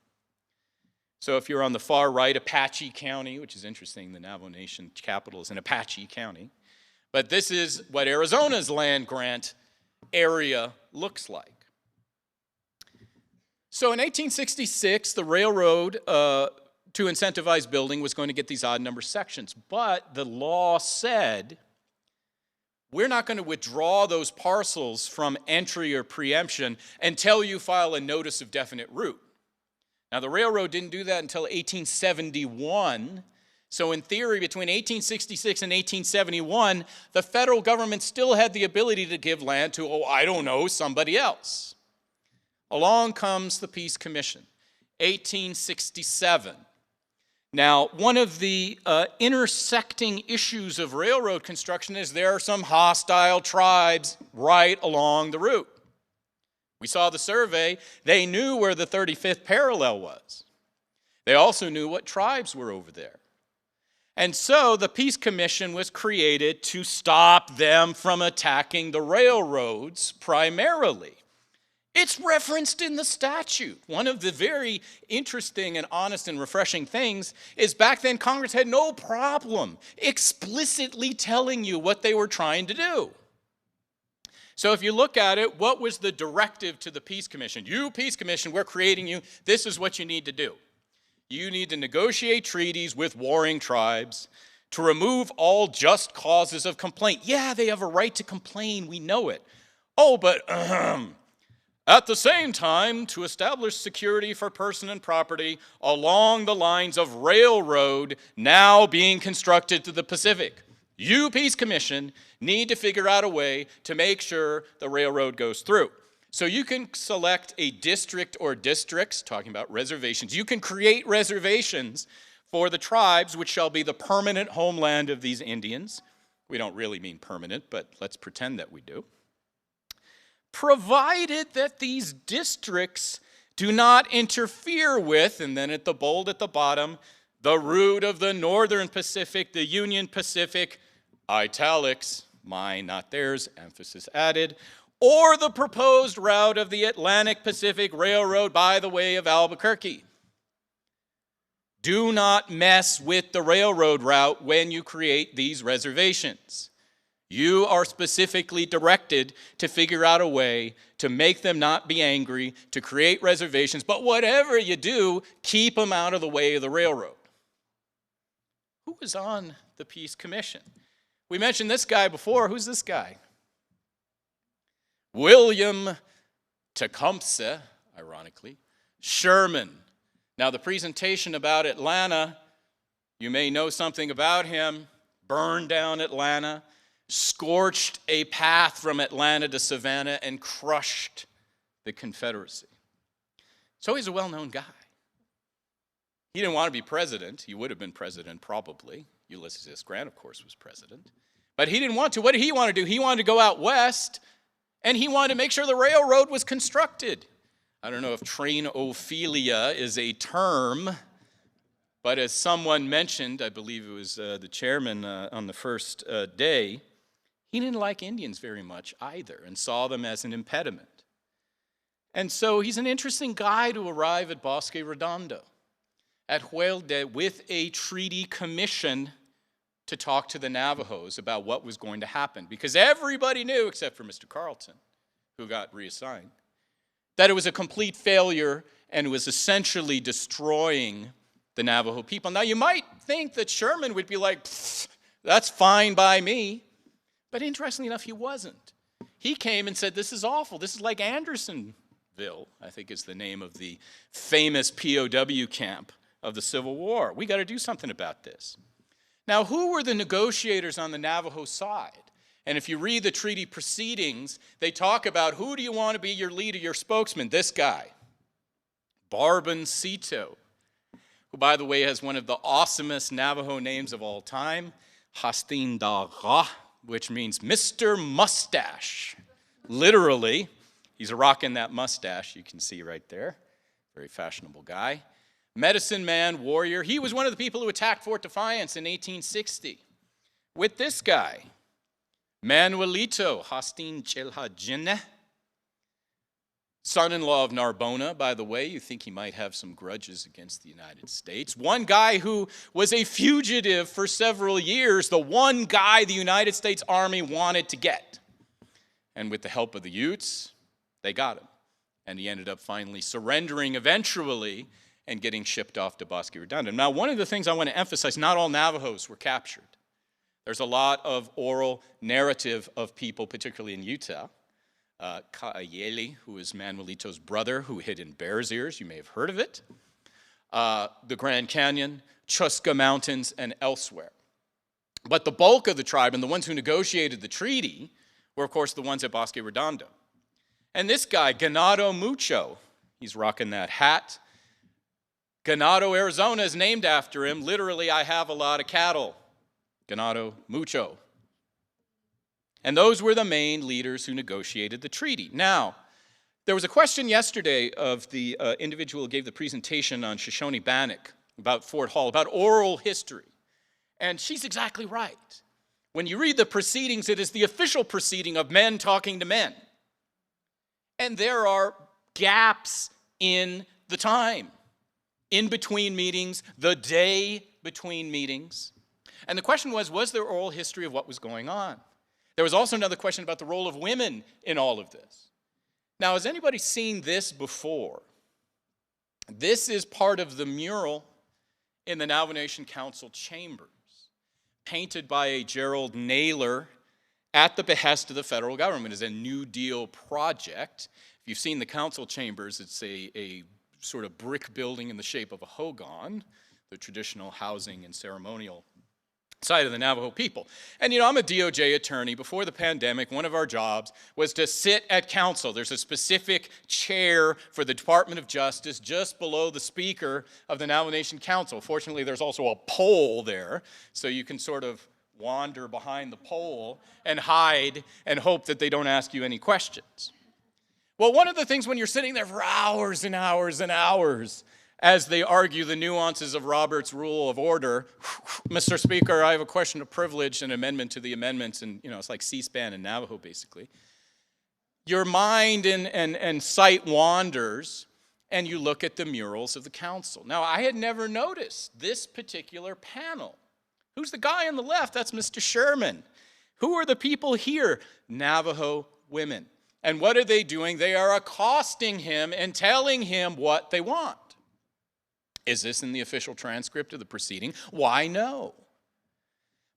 So if you're on the far right, Apache County, which is interesting, the Navajo Nation capital is in Apache County. But this is what Arizona's land grant area looks like. So in 1866, the railroad, to incentivize building, was going to get these odd number sections. But the law said, we're not going to withdraw those parcels from entry or preemption until you file a notice of definite route. Now, the railroad didn't do that until 1871. So in theory, between 1866 and 1871, the federal government still had the ability to give land to, somebody else. Along comes the Peace Commission, 1867. Now, one of the intersecting issues of railroad construction is there are some hostile tribes right along the route. We saw the survey. They knew where the 35th parallel was. They also knew what tribes were over there. And so the Peace Commission was created to stop them from attacking the railroads primarily. It's referenced in the statute. One of the very interesting and honest and refreshing things is back then Congress had no problem explicitly telling you what they were trying to do. So if you look at it, what was the directive to the Peace Commission? You, Peace Commission, we're creating you. This is what you need to do. You need to negotiate treaties with warring tribes to remove all just causes of complaint. Yeah, they have a right to complain. We know it. Oh, but at the same time, to establish security for person and property along the lines of railroad now being constructed to the Pacific. You, Peace Commission, need to figure out a way to make sure the railroad goes through. So you can select a district or districts, talking about reservations. You can create reservations for the tribes, which shall be the permanent homeland of these Indians. We don't really mean permanent, but let's pretend that we do. Provided that these districts do not interfere with, and then at the bold at the bottom, the route of the Northern Pacific, the Union Pacific, italics, mine, not theirs, emphasis added, or the proposed route of the Atlantic Pacific Railroad by the way of Albuquerque. Do not mess with the railroad route when you create these reservations. You are specifically directed to figure out a way to make them not be angry, to create reservations, but whatever you do, keep them out of the way of the railroad. Who was on the Peace Commission? We mentioned this guy before. Who's this guy? William Tecumseh, ironically, Sherman. Now, the presentation about Atlanta, you may know something about him. Burned down Atlanta, scorched a path from Atlanta to Savannah, and crushed the Confederacy. So he's a well-known guy. He didn't want to be president. He would have been president probably. Ulysses S. Grant, of course, was president. But he didn't want to. What did he want to do? He wanted to go out west, and he wanted to make sure the railroad was constructed. I don't know if trainophilia is a term, but as someone mentioned, I believe it was the chairman on the first day, he didn't like Indians very much either and saw them as an impediment. And so he's an interesting guy to arrive at Bosque Redondo, at Huelde, with a treaty commission to talk to the Navajos about what was going to happen. Because everybody knew, except for Mr. Carleton, who got reassigned, that it was a complete failure and was essentially destroying the Navajo people. Now, you might think that Sherman would be like, that's fine by me. But interestingly enough, he wasn't. He came and said, this is awful. This is like Andersonville, I think is the name of the famous POW camp of the Civil War. We got to do something about this. Now, who were the negotiators on the Navajo side? And if you read the treaty proceedings, they talk about who do you want to be your leader, your spokesman? This guy, Barboncito, who, by the way, has one of the awesomest Navajo names of all time. Hastindara, which means Mr. Mustache. Literally, he's rocking that mustache you can see right there. Very fashionable guy. Medicine man, warrior. He was one of the people who attacked Fort Defiance in 1860 with this guy, Manuelito Hastin Chelhajene, son-in-law of Narbona, by the way. You think he might have some grudges against the United States. One guy who was a fugitive for several years, the one guy the United States Army wanted to get. And with the help of the Utes, they got him. And he ended up finally surrendering eventually and getting shipped off to Bosque Redondo. Now, one of the things I want to emphasize, not all Navajos were captured. There's a lot of oral narrative of people, particularly in Utah. Ka'ayeli, who is Manuelito's brother, who hid in Bears Ears. You may have heard of it. The Grand Canyon, Chusca Mountains, and elsewhere. But the bulk of the tribe and the ones who negotiated the treaty were, of course, the ones at Bosque Redondo. And this guy, Ganado Mucho, he's rocking that hat. Ganado, Arizona is named after him. Literally, I have a lot of cattle. Ganado Mucho. And those were the main leaders who negotiated the treaty. Now, there was a question yesterday of the individual who gave the presentation on Shoshone Bannock about Fort Hall, about oral history. And she's exactly right. When you read the proceedings, it is the official proceeding of men talking to men. And there are gaps in the time, in between meetings, the day between meetings. And the question was there oral history of what was going on? There was also another question about the role of women in all of this. Now, has anybody seen this before? This is part of the mural in the Navajo Nation Council chambers, painted by a Gerald Naylor at the behest of the federal government. It's a New Deal project. If you've seen the council chambers, it's a sort of brick building in the shape of a hogan, the traditional housing and ceremonial side of the Navajo people. And I'm a DOJ attorney. Before the pandemic, one of our jobs was to sit at council. There's a specific chair for the Department of Justice just below the speaker of the Navajo Nation Council. Fortunately, there's also a pole there, so you can sort of wander behind the pole and hide and hope that they don't ask you any questions. Well, one of the things when you're sitting there for hours and hours and hours as they argue the nuances of Robert's Rule of Order, Mr. Speaker, I have a question of privilege, an amendment to the amendments, and it's like C-SPAN in Navajo, basically. Your mind and sight wanders, and you look at the murals of the council. Now, I had never noticed this particular panel. Who's the guy on the left? That's Mr. Sherman. Who are the people here? Navajo women. And what are they doing? They are accosting him and telling him what they want. Is this in the official transcript of the proceeding? Why, no.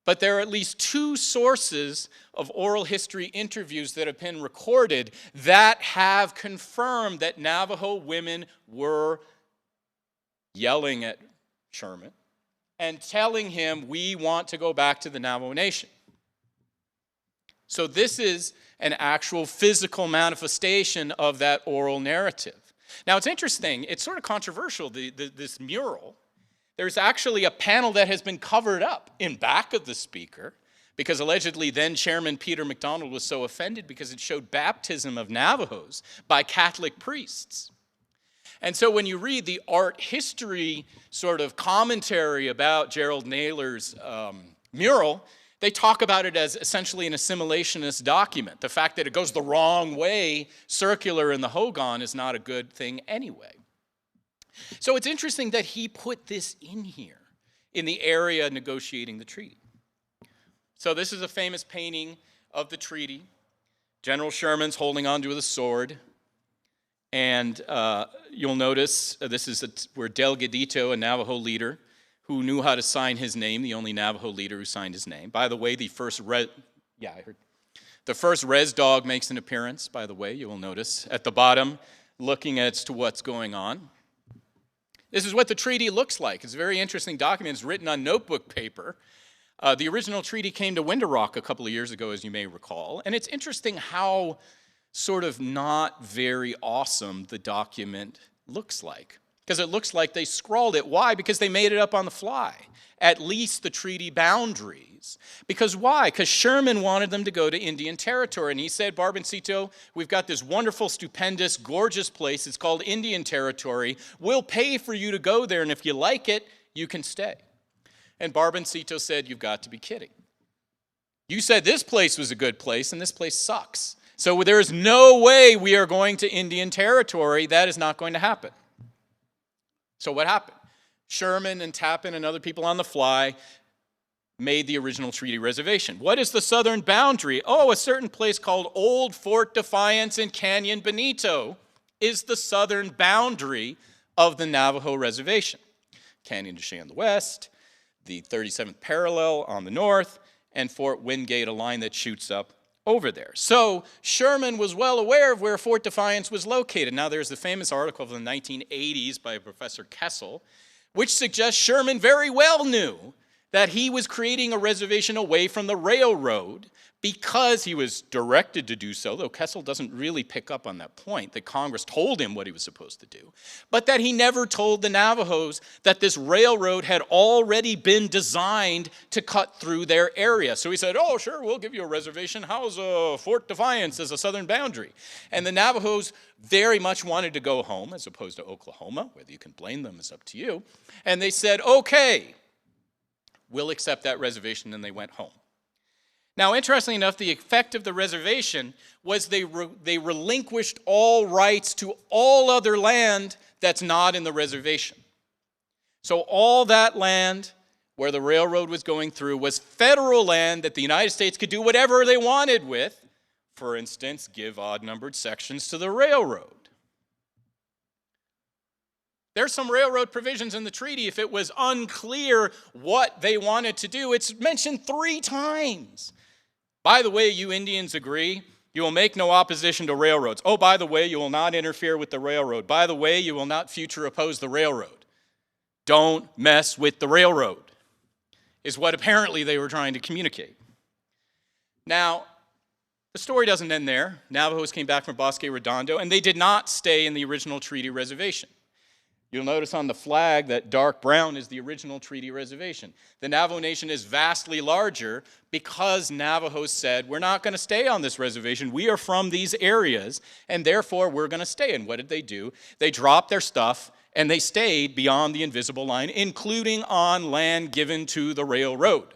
But there are at least two sources of oral history interviews that have been recorded that have confirmed that Navajo women were yelling at Sherman and telling him, we want to go back to the Navajo Nation. So this is an actual physical manifestation of that oral narrative. Now, it's interesting. It's sort of controversial, this mural. There's actually a panel that has been covered up in back of the speaker because allegedly then Chairman Peter MacDonald was so offended because it showed baptism of Navajos by Catholic priests. And so when you read the art history sort of commentary about Gerald Naylor's mural, they talk about it as essentially an assimilationist document. The fact that it goes the wrong way, circular in the hogan, is not a good thing anyway. So it's interesting that he put this in here, in the area negotiating the treaty. So this is a famous painting of the treaty. General Sherman's holding onto the sword. And you'll notice this is where Delgadito, a Navajo leader, who knew how to sign his name, the only Navajo leader who signed his name. By the way, the first res dog makes an appearance, by the way, you will notice, at the bottom, looking as to what's going on. This is what the treaty looks like. It's a very interesting document. It's written on notebook paper. The original treaty came to Window Rock a couple of years ago, as you may recall. And it's interesting how sort of not very awesome the document looks like. because it looks like they scrawled it. Why? Because they made it up on the fly, at least the treaty boundaries. Because why? Because Sherman wanted them to go to Indian Territory, and he said, Barboncito, we've got this wonderful, stupendous, gorgeous place. It's called Indian Territory. We'll pay for you to go there, and if you like it, you can stay. And Barboncito said, you've got to be kidding. You said this place was a good place, and this place sucks. So there is no way we are going to Indian Territory. That is not going to happen. So what happened? Sherman and Tappan and other people on the fly made the original treaty reservation. What is the southern boundary? Oh, a certain place called Old Fort Defiance in Canyon Benito is the southern boundary of the Navajo reservation. Canyon de Chelly on the west, the 37th parallel on the north, and Fort Wingate, a line that shoots up over there. So Sherman was well aware of where Fort Defiance was located. Now there's the famous article from the 1980s by Professor Kessel, which suggests Sherman very well knew that he was creating a reservation away from the railroad because he was directed to do so, though Kessel doesn't really pick up on that point, that Congress told him what he was supposed to do, but that he never told the Navajos that this railroad had already been designed to cut through their area. So he said, oh, sure, we'll give you a reservation. How's Fort Defiance as a southern boundary? And the Navajos very much wanted to go home, as opposed to Oklahoma. Whether you can blame them is up to you. And they said, okay, we'll accept that reservation, and they went home. Now, interestingly enough, the effect of the reservation was they relinquished all rights to all other land that's not in the reservation. So all that land where the railroad was going through was federal land that the United States could do whatever they wanted with. For instance, give odd-numbered sections to the railroad. There's some railroad provisions in the treaty. If it was unclear what they wanted to do, it's mentioned 3 times. By the way, you Indians agree, you will make no opposition to railroads. Oh, by the way, you will not interfere with the railroad. By the way, you will not future oppose the railroad. Don't mess with the railroad, is what apparently they were trying to communicate. Now, the story doesn't end there. Navajos came back from Bosque Redondo, and they did not stay in the original treaty reservation. You'll notice on the flag that dark brown is the original treaty reservation. The Navajo Nation is vastly larger because Navajos said, we're not going to stay on this reservation. We are from these areas, and therefore we're going to stay. And what did they do? They dropped their stuff, and they stayed beyond the invisible line, including on land given to the railroad.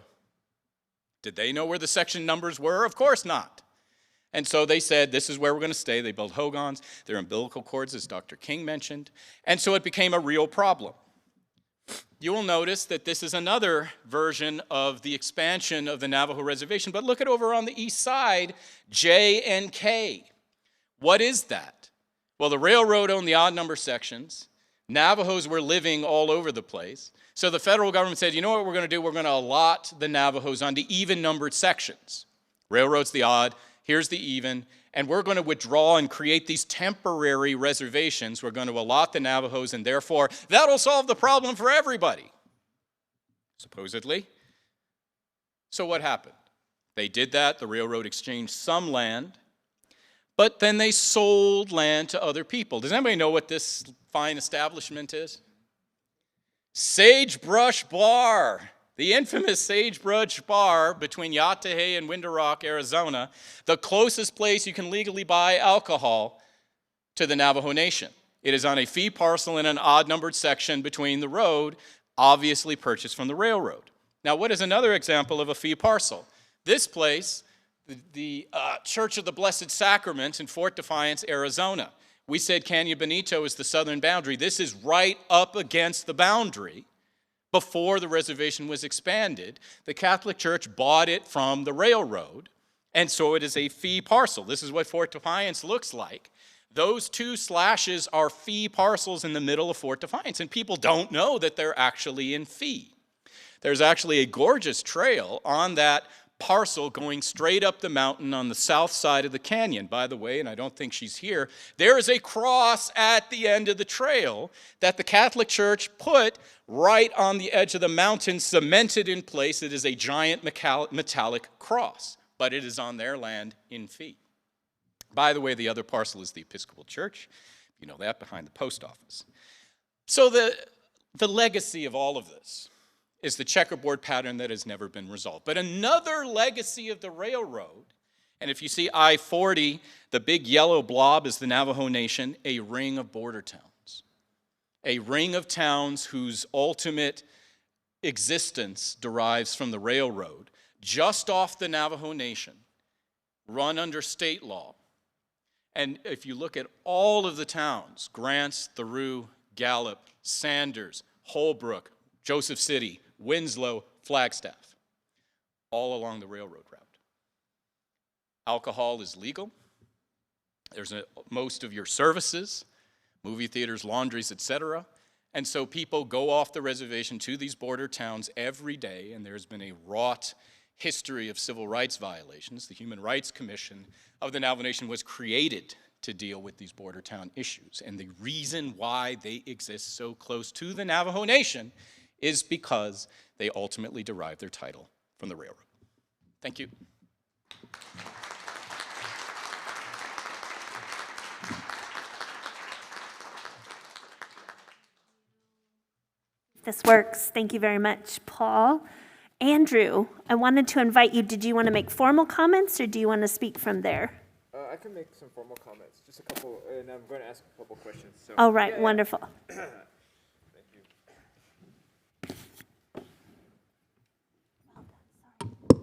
Did they know where the section numbers were? Of course not. And so they said, this is where we're going to stay. They built hogans, their umbilical cords, as Dr. King mentioned. And so it became a real problem. You will notice that this is another version of the expansion of the Navajo reservation. But look at over on the east side, J and K. What is that? Well, the railroad owned the odd number sections. Navajos were living all over the place. So the federal government said, you know what we're going to do? We're going to allot the Navajos onto even-numbered sections. Railroad's the odd. Here's the even, and we're going to withdraw and create these temporary reservations. We're going to allot the Navajos, and therefore, that'll solve the problem for everybody, supposedly. So what happened? They did that. The railroad exchanged some land, but then they sold land to other people. Does anybody know what this fine establishment is? Sagebrush Bar. The infamous Sagebrush Bar between Yatahey and Window Rock, Arizona, the closest place you can legally buy alcohol to the Navajo Nation. It is on a fee parcel in an odd-numbered section between the road, obviously purchased from the railroad. Now, what is another example of a fee parcel? This place, the Church of the Blessed Sacrament in Fort Defiance, Arizona. We said Canyon Benito is the southern boundary. This is right up against the boundary. Before the reservation was expanded, the Catholic Church bought it from the railroad, and so it is a fee parcel. This is what Fort Defiance looks like. Those 2 slashes are fee parcels in the middle of Fort Defiance, and people don't know that they're actually in fee. There's actually a gorgeous trail on that parcel going straight up the mountain on the south side of the canyon. By the way, and I don't think she's here, there is a cross at the end of the trail that the Catholic Church put right on the edge of the mountain, cemented in place. It is a giant metallic cross, but it is on their land in fee. By the way, the other parcel is the Episcopal Church. You know that, behind the post office. So the legacy of all of this is the checkerboard pattern that has never been resolved. But another legacy of the railroad, and if you see I-40, the big yellow blob is the Navajo Nation, a ring of border towns. A ring of towns whose ultimate existence derives from the railroad, just off the Navajo Nation, run under state law. And if you look at all of the towns, Grants, Theroux, Gallup, Sanders, Holbrook, Joseph City, Winslow, Flagstaff, all along the railroad route. Alcohol is legal. There's most of your services, movie theaters, laundries, etc. And so people go off the reservation to these border towns every day, and there's been a wrought history of civil rights violations. The Human Rights Commission of the Navajo Nation was created to deal with these border town issues. And the reason why they exist so close to the Navajo Nation is because they ultimately derive their title from the railroad. Thank you. This works. Thank you very much, Paul. Andrew, I wanted to invite you. Did you want to make formal comments, or do you want to speak from there? I can make some formal comments, just a couple, and I'm going to ask a couple questions. So. All right, wonderful. Thank you.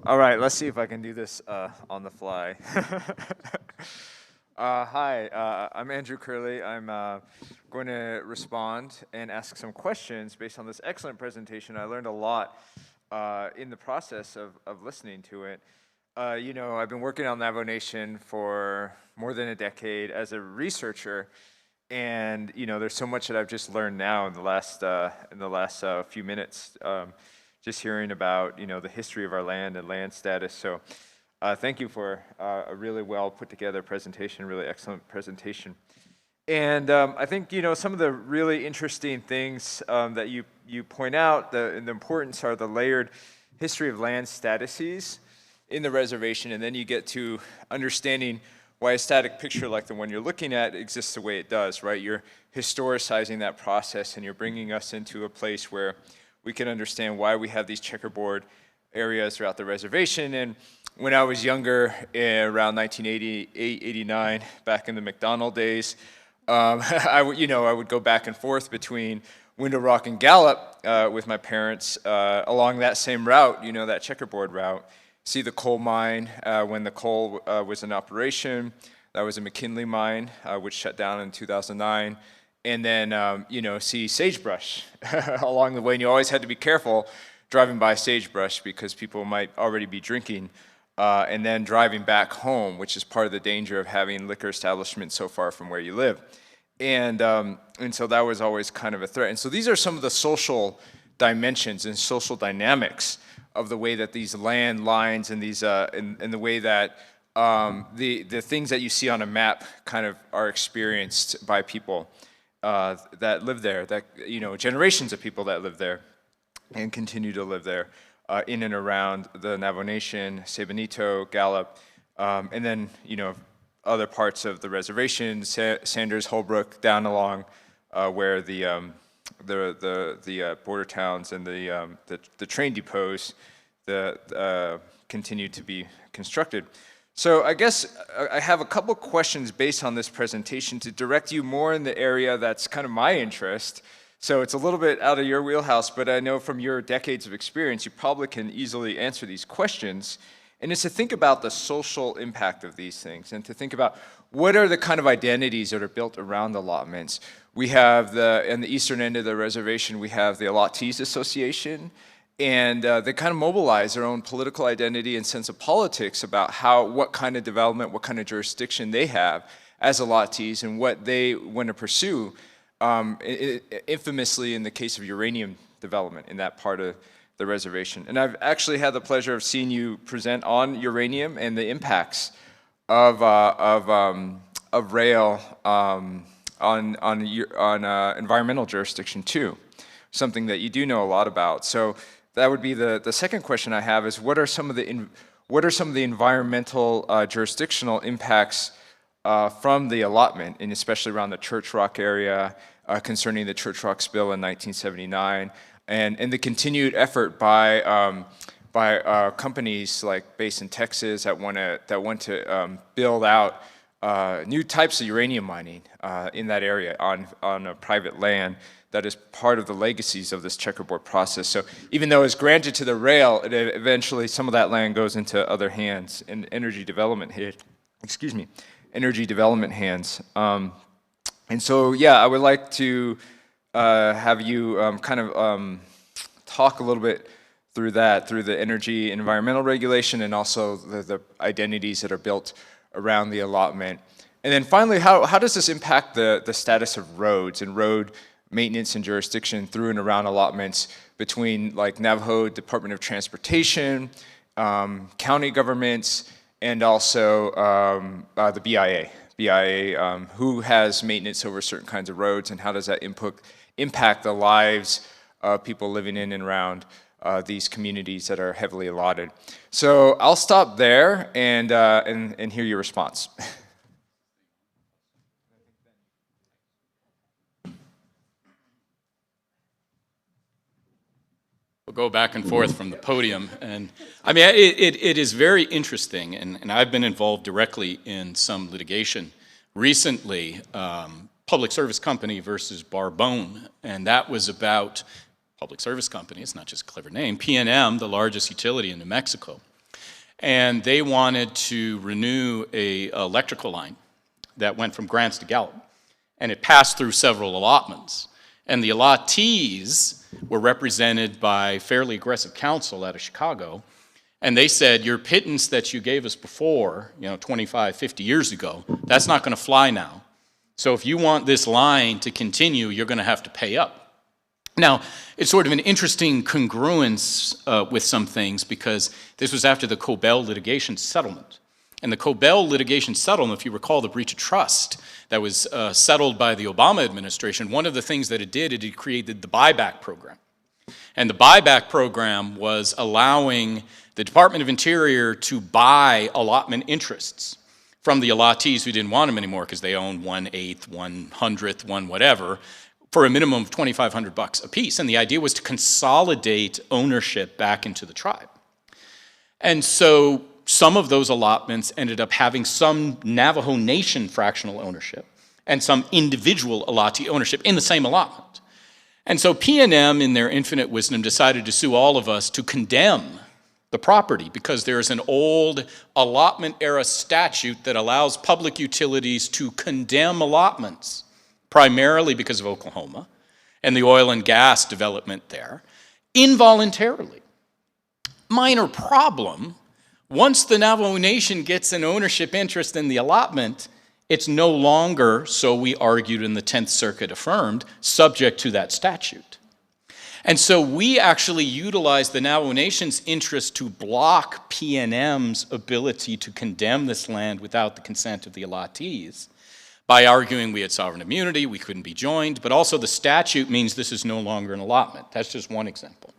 All right, let's see if I can do this on the fly. Hi, I'm Andrew Curley. I'm going to respond and ask some questions based on this excellent presentation. I learned a lot in the process of listening to it. You know, I've been working on Navajo Nation for more than a decade as a researcher, and you know, there's so much that I've just learned now in the last few minutes, just hearing about the history of our land and land status. So, thank you for a really well put together presentation, really excellent presentation. And I think some of the really interesting things that you point out, and the importance are the layered history of land statuses in the reservation, and then you get to understanding why a static picture like the one you're looking at exists the way it does, right? You're historicizing that process, and you're bringing us into a place where we can understand why we have these checkerboard areas throughout the reservation. And when I was younger, around 1988, 89, back in the McDonald days, I would go back and forth between Window Rock and Gallup with my parents along that same route, that checkerboard route. See the coal mine when the coal was in operation. That was a McKinley mine, which shut down in 2009. And then, see sagebrush along the way. And you always had to be careful driving by sagebrush because people might already be drinking. And then driving back home, which is part of the danger of having liquor establishments so far from where you live. And so that was always kind of a threat. And so these are some of the social dimensions and social dynamics of the way that these land lines and these and the way that the things that you see on a map kind of are experienced by people that live there, that generations of people that live there and continue to live there in and around the Navajo Nation, Sabanito, Gallup, and then other parts of the reservation, Sanders, Holbrook, down along where the border towns and the train depots continue to be constructed. So I guess I have a couple questions based on this presentation to direct you more in the area that's kind of my interest. So it's a little bit out of your wheelhouse, but I know from your decades of experience, you probably can easily answer these questions. And it's to think about the social impact of these things and to think about what are the kind of identities that are built around allotments. We have in the eastern end of the reservation, we have the Allottees Association, and they kind of mobilize their own political identity and sense of politics about what kind of development, what kind of jurisdiction they have as allottees and what they want to pursue, infamously in the case of uranium development in that part of the reservation. And I've actually had the pleasure of seeing you present on uranium and the impacts of rail on environmental jurisdiction too, something that you do know a lot about. So that would be the second question I have is what are some of the environmental jurisdictional impacts from the allotment, and especially around the Church Rock area, concerning the Church Rock spill in 1979, and the continued effort by companies like based in Texas that want to build out new types of uranium mining in that area on a private land that is part of the legacies of this checkerboard process. So even though it's granted to the rail, eventually some of that land goes into other hands in energy development hands. And so, yeah, I would like to have you talk a little bit through that, through the energy and environmental regulation and also the identities that are built around the allotment. And then finally, how does this impact the status of roads and road maintenance and jurisdiction through and around allotments between like Navajo Department of Transportation, county governments, and also the BIA, who has maintenance over certain kinds of roads, and how does that impact the lives of people living in and around these communities that are heavily allotted. So I'll stop there and hear your response. We'll go back and forth from the podium. And I mean, it is very interesting, and I've been involved directly in some litigation recently, Public Service Company versus Barbone, and that was about Public Service Company, it's not just a clever name, PNM, the largest utility in New Mexico. And they wanted to renew a electrical line that went from Grants to Gallup, and it passed through several allotments. And the allottees were represented by fairly aggressive counsel out of Chicago, and they said, your pittance that you gave us before, 25, 50 years ago, that's not going to fly now. So if you want this line to continue, you're going to have to pay up. Now, it's sort of an interesting congruence with some things, because this was after the Cobell litigation settlement. And the Cobell litigation settlement, if you recall the breach of trust that was settled by the Obama administration, one of the things that it did, it created the buyback program. And the buyback program was allowing the Department of Interior to buy allotment interests from the allottees who didn't want them anymore because they owned 1/8, 1/100th, one whatever, for a minimum of $2,500 a piece. And the idea was to consolidate ownership back into the tribe. And so some of those allotments ended up having some Navajo Nation fractional ownership and some individual allottee ownership in the same allotment. And so PNM, in their infinite wisdom, decided to sue all of us to condemn the property, because there is an old allotment era statute that allows public utilities to condemn allotments, primarily because of Oklahoma and the oil and gas development there, involuntarily. Minor problem. Once the Navajo Nation gets an ownership interest in the allotment, it's no longer, so we argued in the 10th Circuit affirmed, subject to that statute. And so we actually utilized the Navajo Nation's interest to block PNM's ability to condemn this land without the consent of the allottees by arguing we had sovereign immunity, we couldn't be joined, but also the statute means this is no longer an allotment. That's just one example.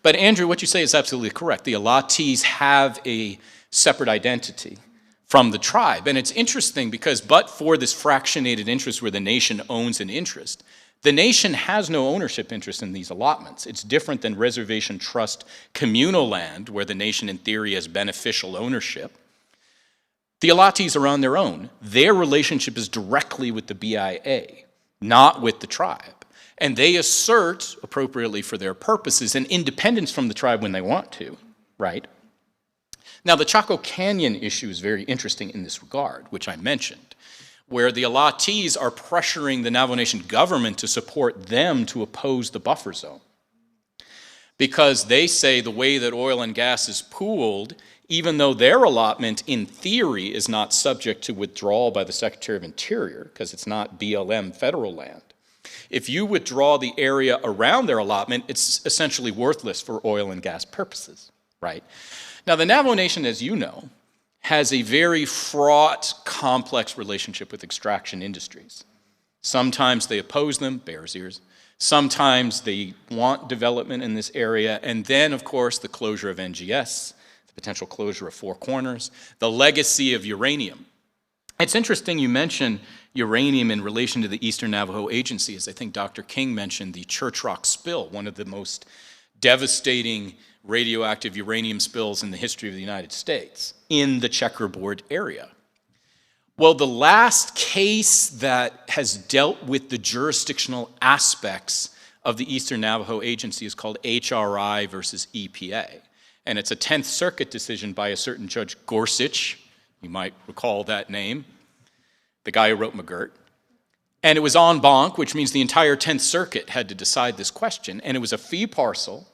But Andrew, what you say is absolutely correct. The allottees have a separate identity from the tribe. And it's interesting because but for this fractionated interest where the nation owns an interest, the nation has no ownership interest in these allotments. It's different than reservation trust communal land where the nation in theory has beneficial ownership. The allottees are on their own. Their relationship is directly with the BIA, not with the tribe. And they assert, appropriately for their purposes, an independence from the tribe when they want to, right? Now, the Chaco Canyon issue is very interesting in this regard, which I mentioned, where the allottees are pressuring the Navajo Nation government to support them to oppose the buffer zone. Because they say the way that oil and gas is pooled, even though their allotment in theory is not subject to withdrawal by the Secretary of Interior, because it's not BLM federal land, if you withdraw the area around their allotment, it's essentially worthless for oil and gas purposes, right? Now, the Navajo Nation, as you know, has a very fraught, complex relationship with extraction industries. Sometimes they oppose them, bear's ears. Sometimes they want development in this area. And then, of course, the closure of NGS, the potential closure of Four Corners, the legacy of uranium. It's interesting you mention uranium in relation to the Eastern Navajo Agency, as I think Dr. King mentioned the Church Rock spill, one of the most devastating radioactive uranium spills in the history of the United States in the checkerboard area. Well, the last case that has dealt with the jurisdictional aspects of the Eastern Navajo Agency is called HRI versus EPA. And it's a 10th Circuit decision by a certain Judge Gorsuch. You might recall that name, the guy who wrote McGirt. And it was en banc, which means the entire 10th Circuit had to decide this question. And it was a fee parcel.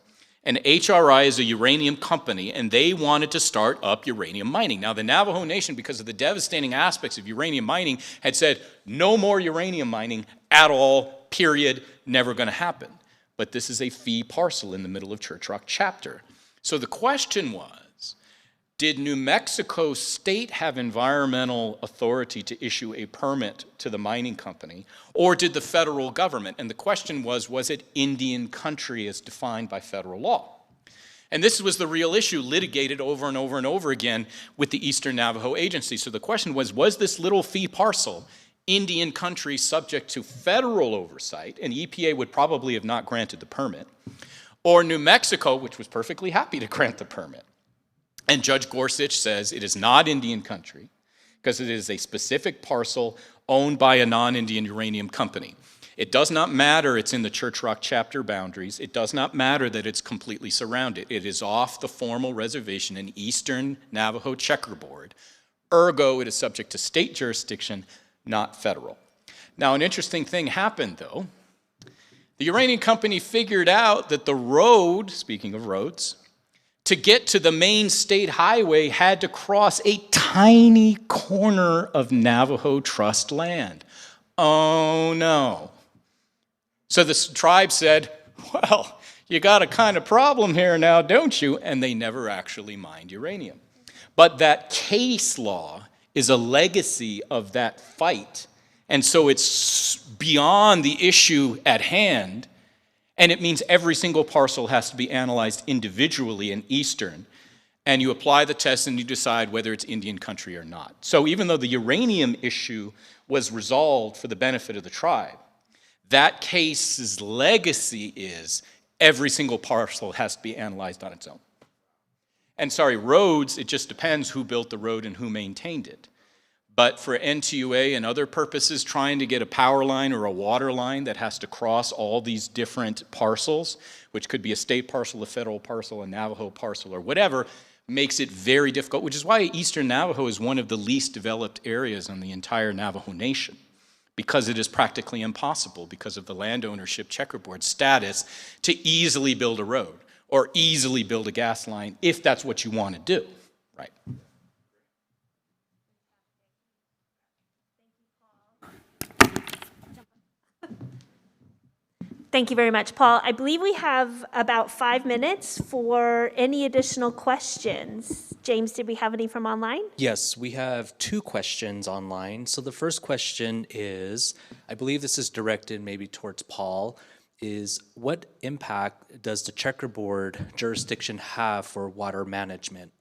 And HRI is a uranium company, and they wanted to start up uranium mining. Now, the Navajo Nation, because of the devastating aspects of uranium mining, had said, no more uranium mining at all, period, never going to happen. But this is a fee parcel in the middle of Church Rock chapter. So the question was, did New Mexico State have environmental authority to issue a permit to the mining company, or did the federal government? And the question was it Indian country as defined by federal law? And this was the real issue litigated over and over and over again with the Eastern Navajo Agency. So the question was this little fee parcel Indian country subject to federal oversight, and EPA would probably have not granted the permit, or New Mexico, which was perfectly happy to grant the permit? And Judge Gorsuch says it is not Indian country because it is a specific parcel owned by a non-Indian uranium company. It does not matter it's in the Church Rock chapter boundaries. It does not matter that it's completely surrounded. It is off the formal reservation in Eastern Navajo checkerboard. Ergo, it is subject to state jurisdiction, not federal. Now, an interesting thing happened, though. The uranium company figured out that the road, speaking of roads, to get to the main state highway had to cross a tiny corner of Navajo Trust land. Oh no. So the tribe said, well, you got a kind of problem here now, don't you? And they never actually mined uranium. But that case law is a legacy of that fight. And so it's beyond the issue at hand. And it means every single parcel has to be analyzed individually in Eastern. And you apply the test and you decide whether it's Indian country or not. So even though the uranium issue was resolved for the benefit of the tribe, that case's legacy is every single parcel has to be analyzed on its own. And sorry, roads, it just depends who built the road and who maintained it. But for NTUA and other purposes, trying to get a power line or a water line that has to cross all these different parcels, which could be a state parcel, a federal parcel, a Navajo parcel, or whatever, makes it very difficult, which is why Eastern Navajo is one of the least developed areas in the entire Navajo Nation, because it is practically impossible, because of the land ownership checkerboard status, to easily build a road or easily build a gas line if that's what you want to do, right? Thank you very much, Paul. I believe we have about 5 minutes for any additional questions. James, did we have any from online? Yes, we have 2 questions online. So the first question is, I believe this is directed maybe towards Paul, is what impact does the checkerboard jurisdiction have for water management?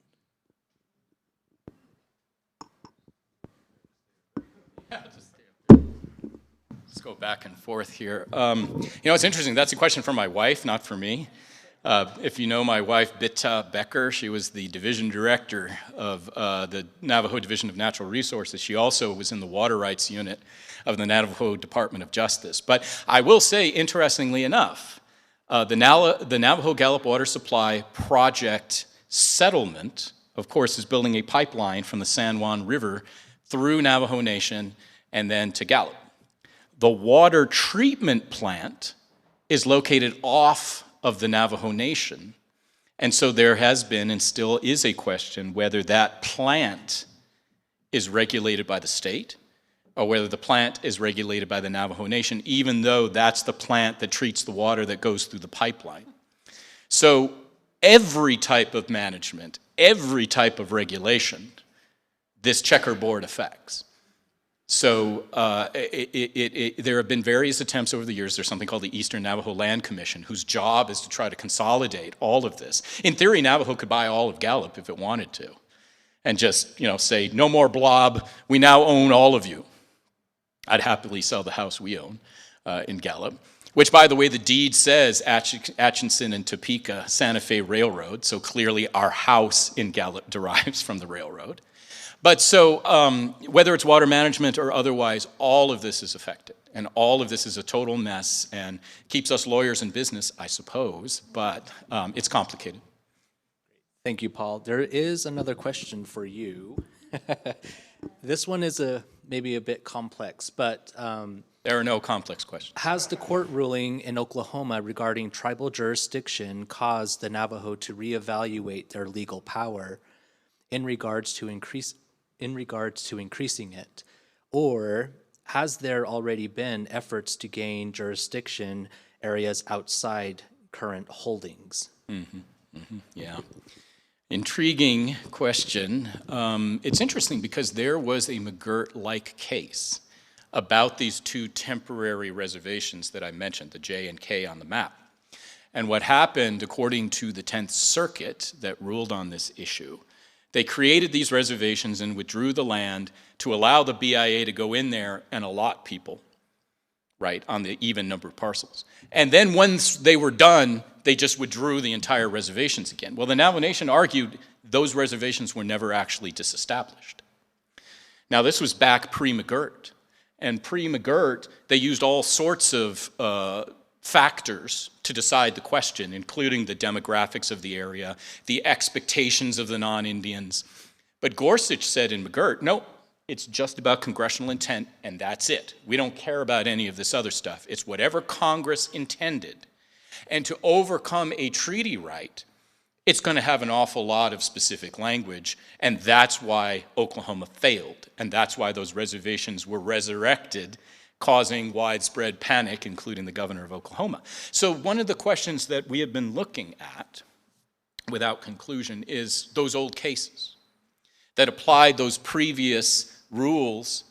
Go back and forth here. It's interesting. That's a question for my wife, not for me. If you know my wife, Bitta Becker, she was the division director of the Navajo Division of Natural Resources. She also was in the water rights unit of the Navajo Department of Justice. But I will say, interestingly enough, the Navajo Gallup Water Supply Project settlement, of course, is building a pipeline from the San Juan River through Navajo Nation and then to Gallup. The water treatment plant is located off of the Navajo Nation. And so there has been and still is a question whether that plant is regulated by the state or whether the plant is regulated by the Navajo Nation, even though that's the plant that treats the water that goes through the pipeline. So every type of management, every type of regulation, this checkerboard affects. So there have been various attempts over the years. There's something called the Eastern Navajo Land Commission, whose job is to try to consolidate all of this. In theory, Navajo could buy all of Gallup if it wanted to. and just, say, no more blob, we now own all of you. I'd happily sell the house we own in Gallup, which, by the way, the deed says Atchison and Topeka Santa Fe Railroad, so clearly our house in Gallup derives from the railroad. But so whether it's water management or otherwise, all of this is affected. And all of this is a total mess and keeps us lawyers in business, I suppose, but it's complicated. Thank you, Paul. There is another question for you. This one is maybe a bit complex, but there are no complex questions. Has the court ruling in Oklahoma regarding tribal jurisdiction caused the Navajo to reevaluate their legal power in regards to increasing it? Or has there already been efforts to gain jurisdiction areas outside current holdings? Yeah. Intriguing question. It's interesting because there was a McGirt-like case about these two temporary reservations that I mentioned, the J and K on the map. And what happened, according to the 10th Circuit that ruled on this issue, they created these reservations and withdrew the land to allow the BIA to go in there and allot people, right, on the even number of parcels. And then once they were done, they just withdrew the entire reservations again. Well, the Navajo Nation argued those reservations were never actually disestablished. Now, this was back pre-McGirt. And pre-McGirt, they used all sorts of factors to decide the question, including the demographics of the area, the expectations of the non-Indians. But Gorsuch said in McGirt, no, it's just about congressional intent, and that's it. We don't care about any of this other stuff. It's whatever Congress intended. And to overcome a treaty right, it's going to have an awful lot of specific language, and that's why Oklahoma failed, and that's why those reservations were resurrected, causing widespread panic, including the governor of Oklahoma. So one of the questions that we have been looking at, without conclusion, is those old cases that applied those previous rules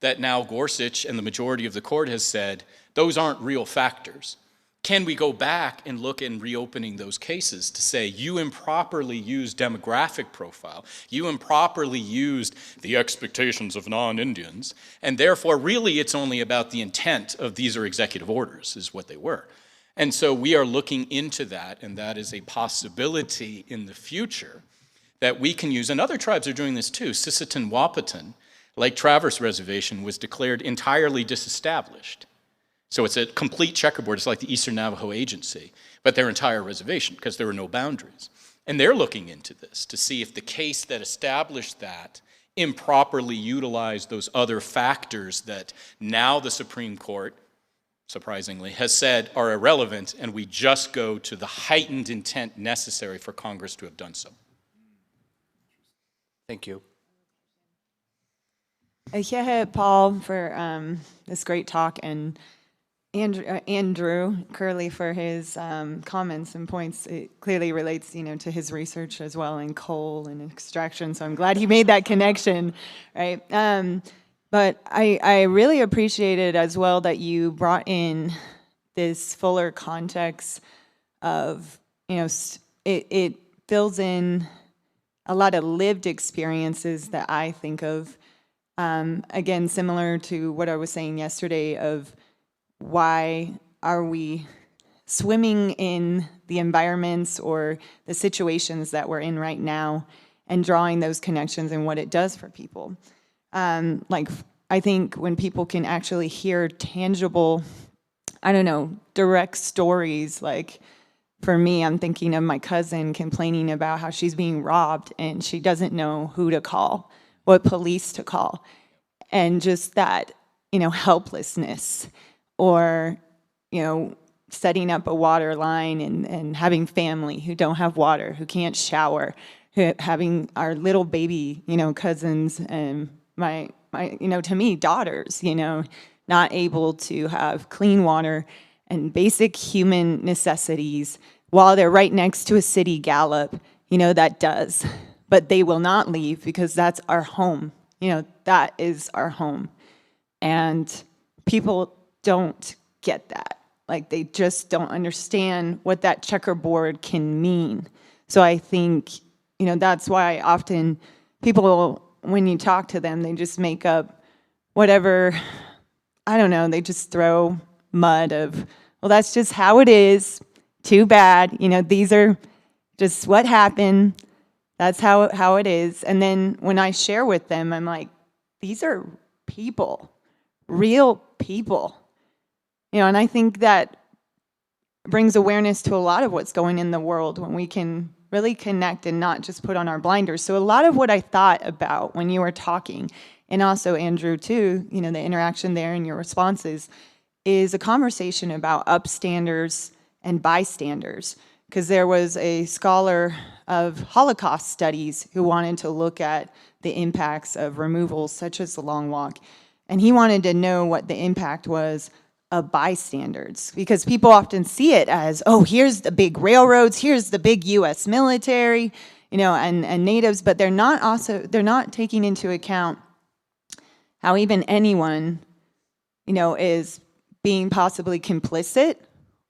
that now Gorsuch and the majority of the court has said, those aren't real factors. Can we go back and look in reopening those cases to say, you improperly used demographic profile, you improperly used the expectations of non-Indians, and therefore really it's only about the intent of these are executive orders, is what they were. And so we are looking into that, and that is a possibility in the future that we can use, and other tribes are doing this too. Sisseton Wahpeton, Lake Traverse Reservation, was declared entirely disestablished. So it's a complete checkerboard. It's like the Eastern Navajo Agency, but their entire reservation because there were no boundaries. And they're looking into this to see if the case that established that improperly utilized those other factors that now the Supreme Court, surprisingly, has said are irrelevant, and we just go to the heightened intent necessary for Congress to have done so. Thank you. Paul, for this great talk, and Andrew Curley for his comments and points. It clearly relates, to his research as well in coal and extraction. So I'm glad he made that connection, right? But I really appreciated as well that you brought in this fuller context of, it fills in a lot of lived experiences that I think of. Again, similar to what I was saying yesterday of why are we swimming in the environments or the situations that we're in right now and drawing those connections and what it does for people. I think when people can actually hear tangible, direct stories, like for me, I'm thinking of my cousin complaining about how she's being robbed and she doesn't know who to call, what police to call, and just that, helplessness, or, setting up a water line and having family who don't have water, who can't shower, having our little baby, cousins and my, to me, daughters, not able to have clean water and basic human necessities while they're right next to a city Gallup, that does. But they will not leave because that's our home. That is our home. And people don't get that. Like, they just don't understand what that checkerboard can mean. So I think, that's why often people, when you talk to them, they just make up whatever, I don't know, they just throw mud of, well, that's just how it is, too bad, these are just what happened, that's how it is. And then when I share with them, I'm like, these are people, real people. And I think that brings awareness to a lot of what's going in the world when we can really connect and not just put on our blinders. So a lot of what I thought about when you were talking, and also Andrew too, the interaction there and your responses, is a conversation about upstanders and bystanders. Because there was a scholar of Holocaust studies who wanted to look at the impacts of removals such as the long walk. And he wanted to know what the impact was of bystanders, because people often see it as, oh, here's the big railroads, here's the big US military, and natives, but they're not taking into account how even anyone, is being possibly complicit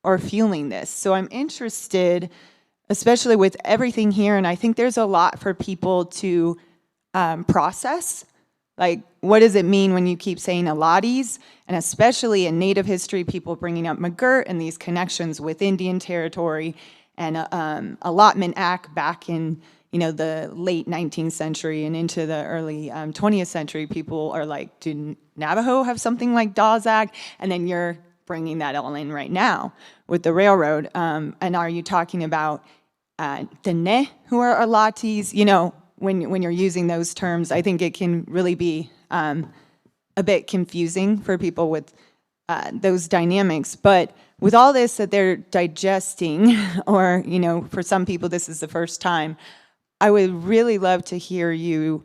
or fueling this. So I'm interested, especially with everything here, and I think there's a lot for people to process. Like, what does it mean when you keep saying allottees? And especially in Native history, people bringing up McGirt and these connections with Indian territory and Allotment Act back in the late 19th century and into the early 20th century. People are like, do Navajo have something like Dawes Act? And then you're bringing that all in right now with the railroad. And are you talking about Dene, who are allottees? When you're using those terms, I think it can really be a bit confusing for people with those dynamics. But with all this that they're digesting, or, for some people this is the first time, I would really love to hear you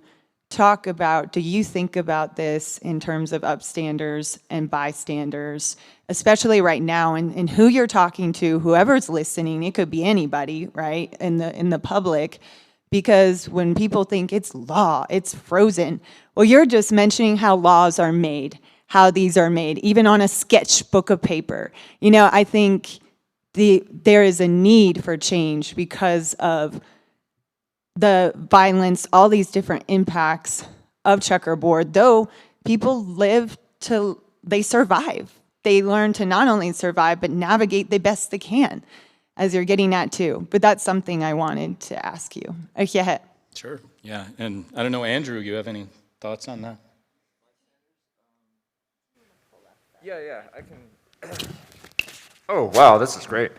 talk about, do you think about this in terms of upstanders and bystanders, especially right now, and who you're talking to, whoever's listening, it could be anybody, right, in the public. Because when people think it's law, it's frozen, well, you're just mentioning how laws are made, how these are made, even on a sketchbook of paper. I think there is a need for change because of the violence, all these different impacts of checkerboard. Though people they survive. They learn to not only survive, but navigate the best they can, as you're getting at too. But that's something I wanted to ask you. Sure, yeah. And I don't know, Andrew, you have any thoughts on that? Yeah, I can. Oh, wow, this is great.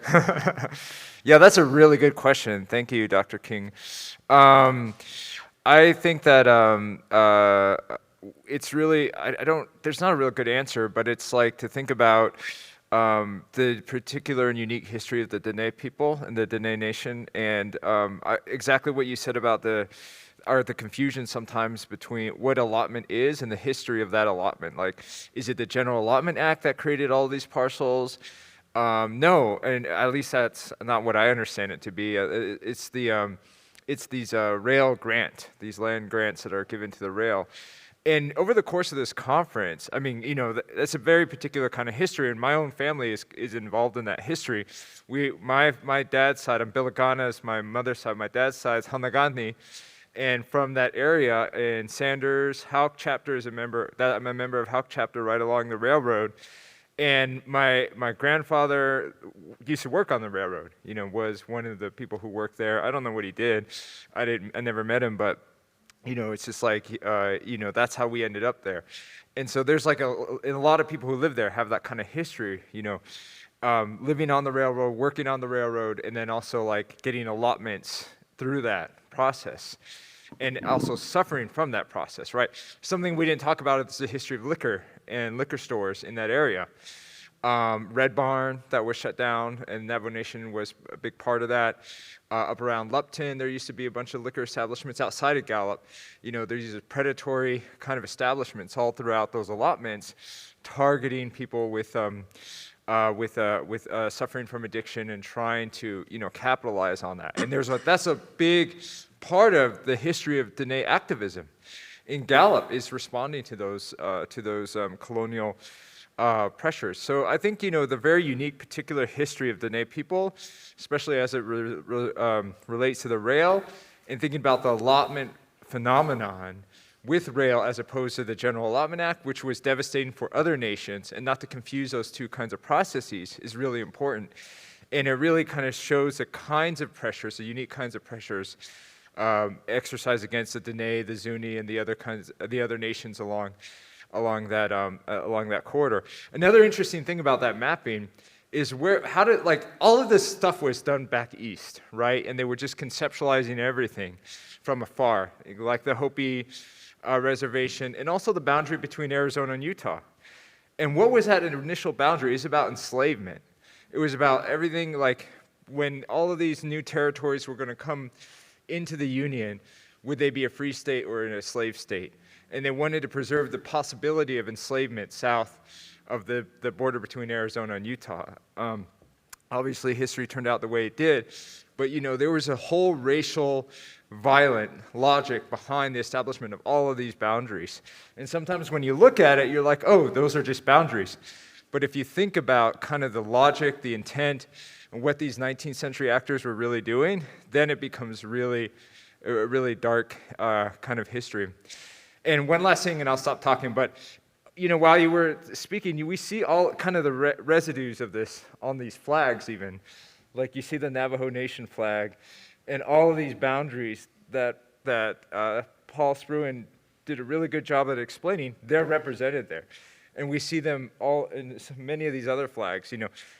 Yeah, that's a really good question. Thank you, Dr. King. I think that it's really, there's not a real good answer, but it's like to think about the particular and unique history of the Dene people and the Dene Nation, and exactly what you said about the confusion sometimes between what allotment is and the history of that allotment. Like, is it the General Allotment Act that created all these parcels? No, and at least that's not what I understand it to be. It's these rail grant, these land grants that are given to the rail. And over the course of this conference, I mean, that's a very particular kind of history, and my own family is involved in that history. My dad's side, I'm Bilaganas, my mother's side, my dad's side is Hanagani, and from that area in Sanders, Hauk chapter is I'm a member of Hauk chapter right along the railroad. And my grandfather used to work on the railroad, was one of the people who worked there. I don't know what he did. I never met him, but it's just like, that's how we ended up there. And so there's like a lot of people who live there have that kind of history, living on the railroad, working on the railroad, and then also like getting allotments through that process, and also suffering from that process, right? Something we didn't talk about is the history of liquor and liquor stores in that area. Red Barn that was shut down, and Navajo Nation was a big part of that. Up around Lupton, there used to be a bunch of liquor establishments outside of Gallup. There's these predatory kind of establishments all throughout those allotments, targeting people with suffering from addiction and trying to capitalize on that. And that's a big part of the history of Dene activism. In Gallup is responding to those colonial pressures. So I think the very unique particular history of Dene people, especially as it relates to the rail, and thinking about the allotment phenomenon with rail as opposed to the General Allotment Act, which was devastating for other nations, and not to confuse those two kinds of processes is really important. And it really kind of shows the kinds of pressures, the unique kinds of pressures exercised against the Dene, the Zuni, and the other nations along that corridor. Another interesting thing about that mapping is all of this stuff was done back east, right? And they were just conceptualizing everything from afar, like the Hopi reservation, and also the boundary between Arizona and Utah. And what was that initial boundary? It was about enslavement. It was about everything, like when all of these new territories were going to come into the Union, would they be a free state or in a slave state? And they wanted to preserve the possibility of enslavement south of the border between Arizona and Utah. Obviously, history turned out the way it did, but there was a whole racial, violent logic behind the establishment of all of these boundaries. And sometimes when you look at it, you're like, oh, those are just boundaries. But if you think about kind of the logic, the intent, and what these 19th century actors were really doing, then it becomes a really dark kind of history. And one last thing, and I'll stop talking, but while you were speaking, we see all kind of the residues of this on these flags even. Like you see the Navajo Nation flag and all of these boundaries that Paul Spruhan did a really good job at explaining, they're represented there. And we see them all in many of these other flags.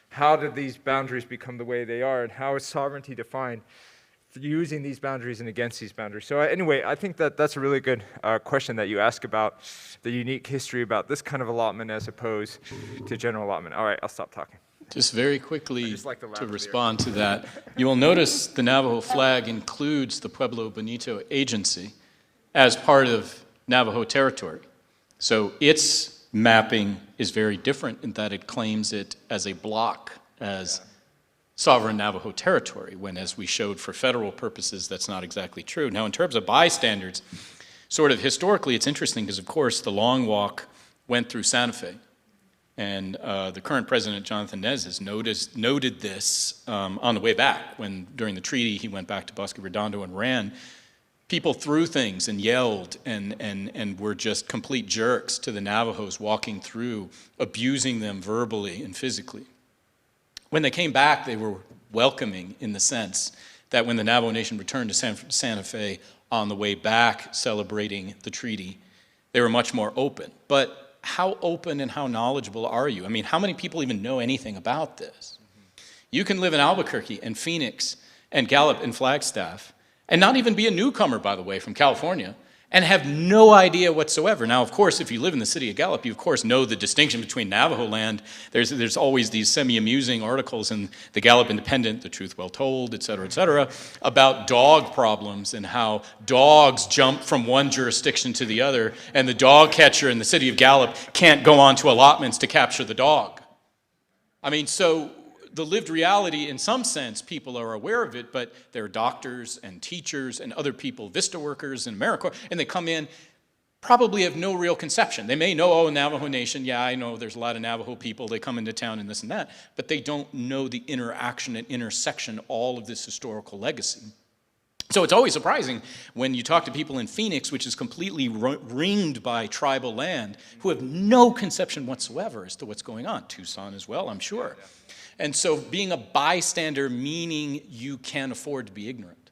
How did these boundaries become the way they are, and how is sovereignty defined using these boundaries and against these boundaries? So anyway, I think that's a really good question that you ask about the unique history about this kind of allotment as opposed to general allotment. All right, I'll stop talking. Just very quickly to respond to that, you will notice the Navajo flag includes the Pueblo Bonito Agency as part of Navajo territory. So its mapping is very different in that it claims it as a block, as sovereign Navajo territory, when, as we showed for federal purposes, that's not exactly true. Now, in terms of bystanders, sort of historically, it's interesting because, of course, the Long Walk went through Santa Fe. And the current president, Jonathan Nez, has noted this on the way back, when during the treaty he went back to Bosque Redondo and ran. People threw things and yelled and were just complete jerks to the Navajos walking through, abusing them verbally and physically. When they came back, they were welcoming in the sense that when the Navajo Nation returned to Santa Fe on the way back celebrating the treaty, they were much more open. But how open and how knowledgeable are you? I mean, how many people even know anything about this? You can live in Albuquerque and Phoenix and Gallup and Flagstaff and not even be a newcomer, by the way, from California, and have no idea whatsoever. Now, of course, if you live in the city of Gallup, you of course know the distinction between Navajo land. There's always these semi-amusing articles in the Gallup Independent, The Truth Well Told, et cetera, about dog problems and how dogs jump from one jurisdiction to the other, and the dog catcher in the city of Gallup can't go onto allotments to capture the dog. I mean, so the lived reality, in some sense, people are aware of it, but there are doctors and teachers and other people, Vista workers in AmeriCorps, and they come in, probably have no real conception. They may know, oh, Navajo Nation, yeah, I know there's a lot of Navajo people, they come into town and this and that, but they don't know the interaction and intersection, all of this historical legacy. So it's always surprising when you talk to people in Phoenix, which is completely ringed by tribal land, who have no conception whatsoever as to what's going on. Tucson as well, I'm sure. And so being a bystander, meaning you can afford to be ignorant.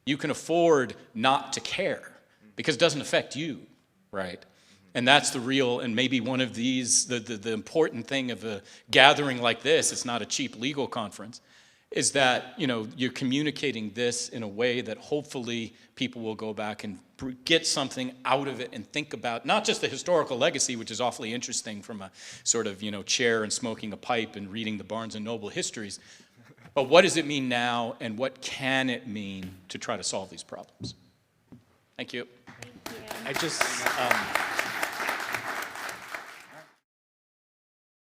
You can afford not to care because it doesn't affect you, right? And that's the real, and maybe one of these, the important thing of a gathering like this, it's not a cheap legal conference, is that, you're communicating this in a way that hopefully people will go back and get something out of it and think about not just the historical legacy, which is awfully interesting from a sort of, chair and smoking a pipe and reading the Barnes and Noble histories, but what does it mean now and what can it mean to try to solve these problems? Thank you. Thank you. I just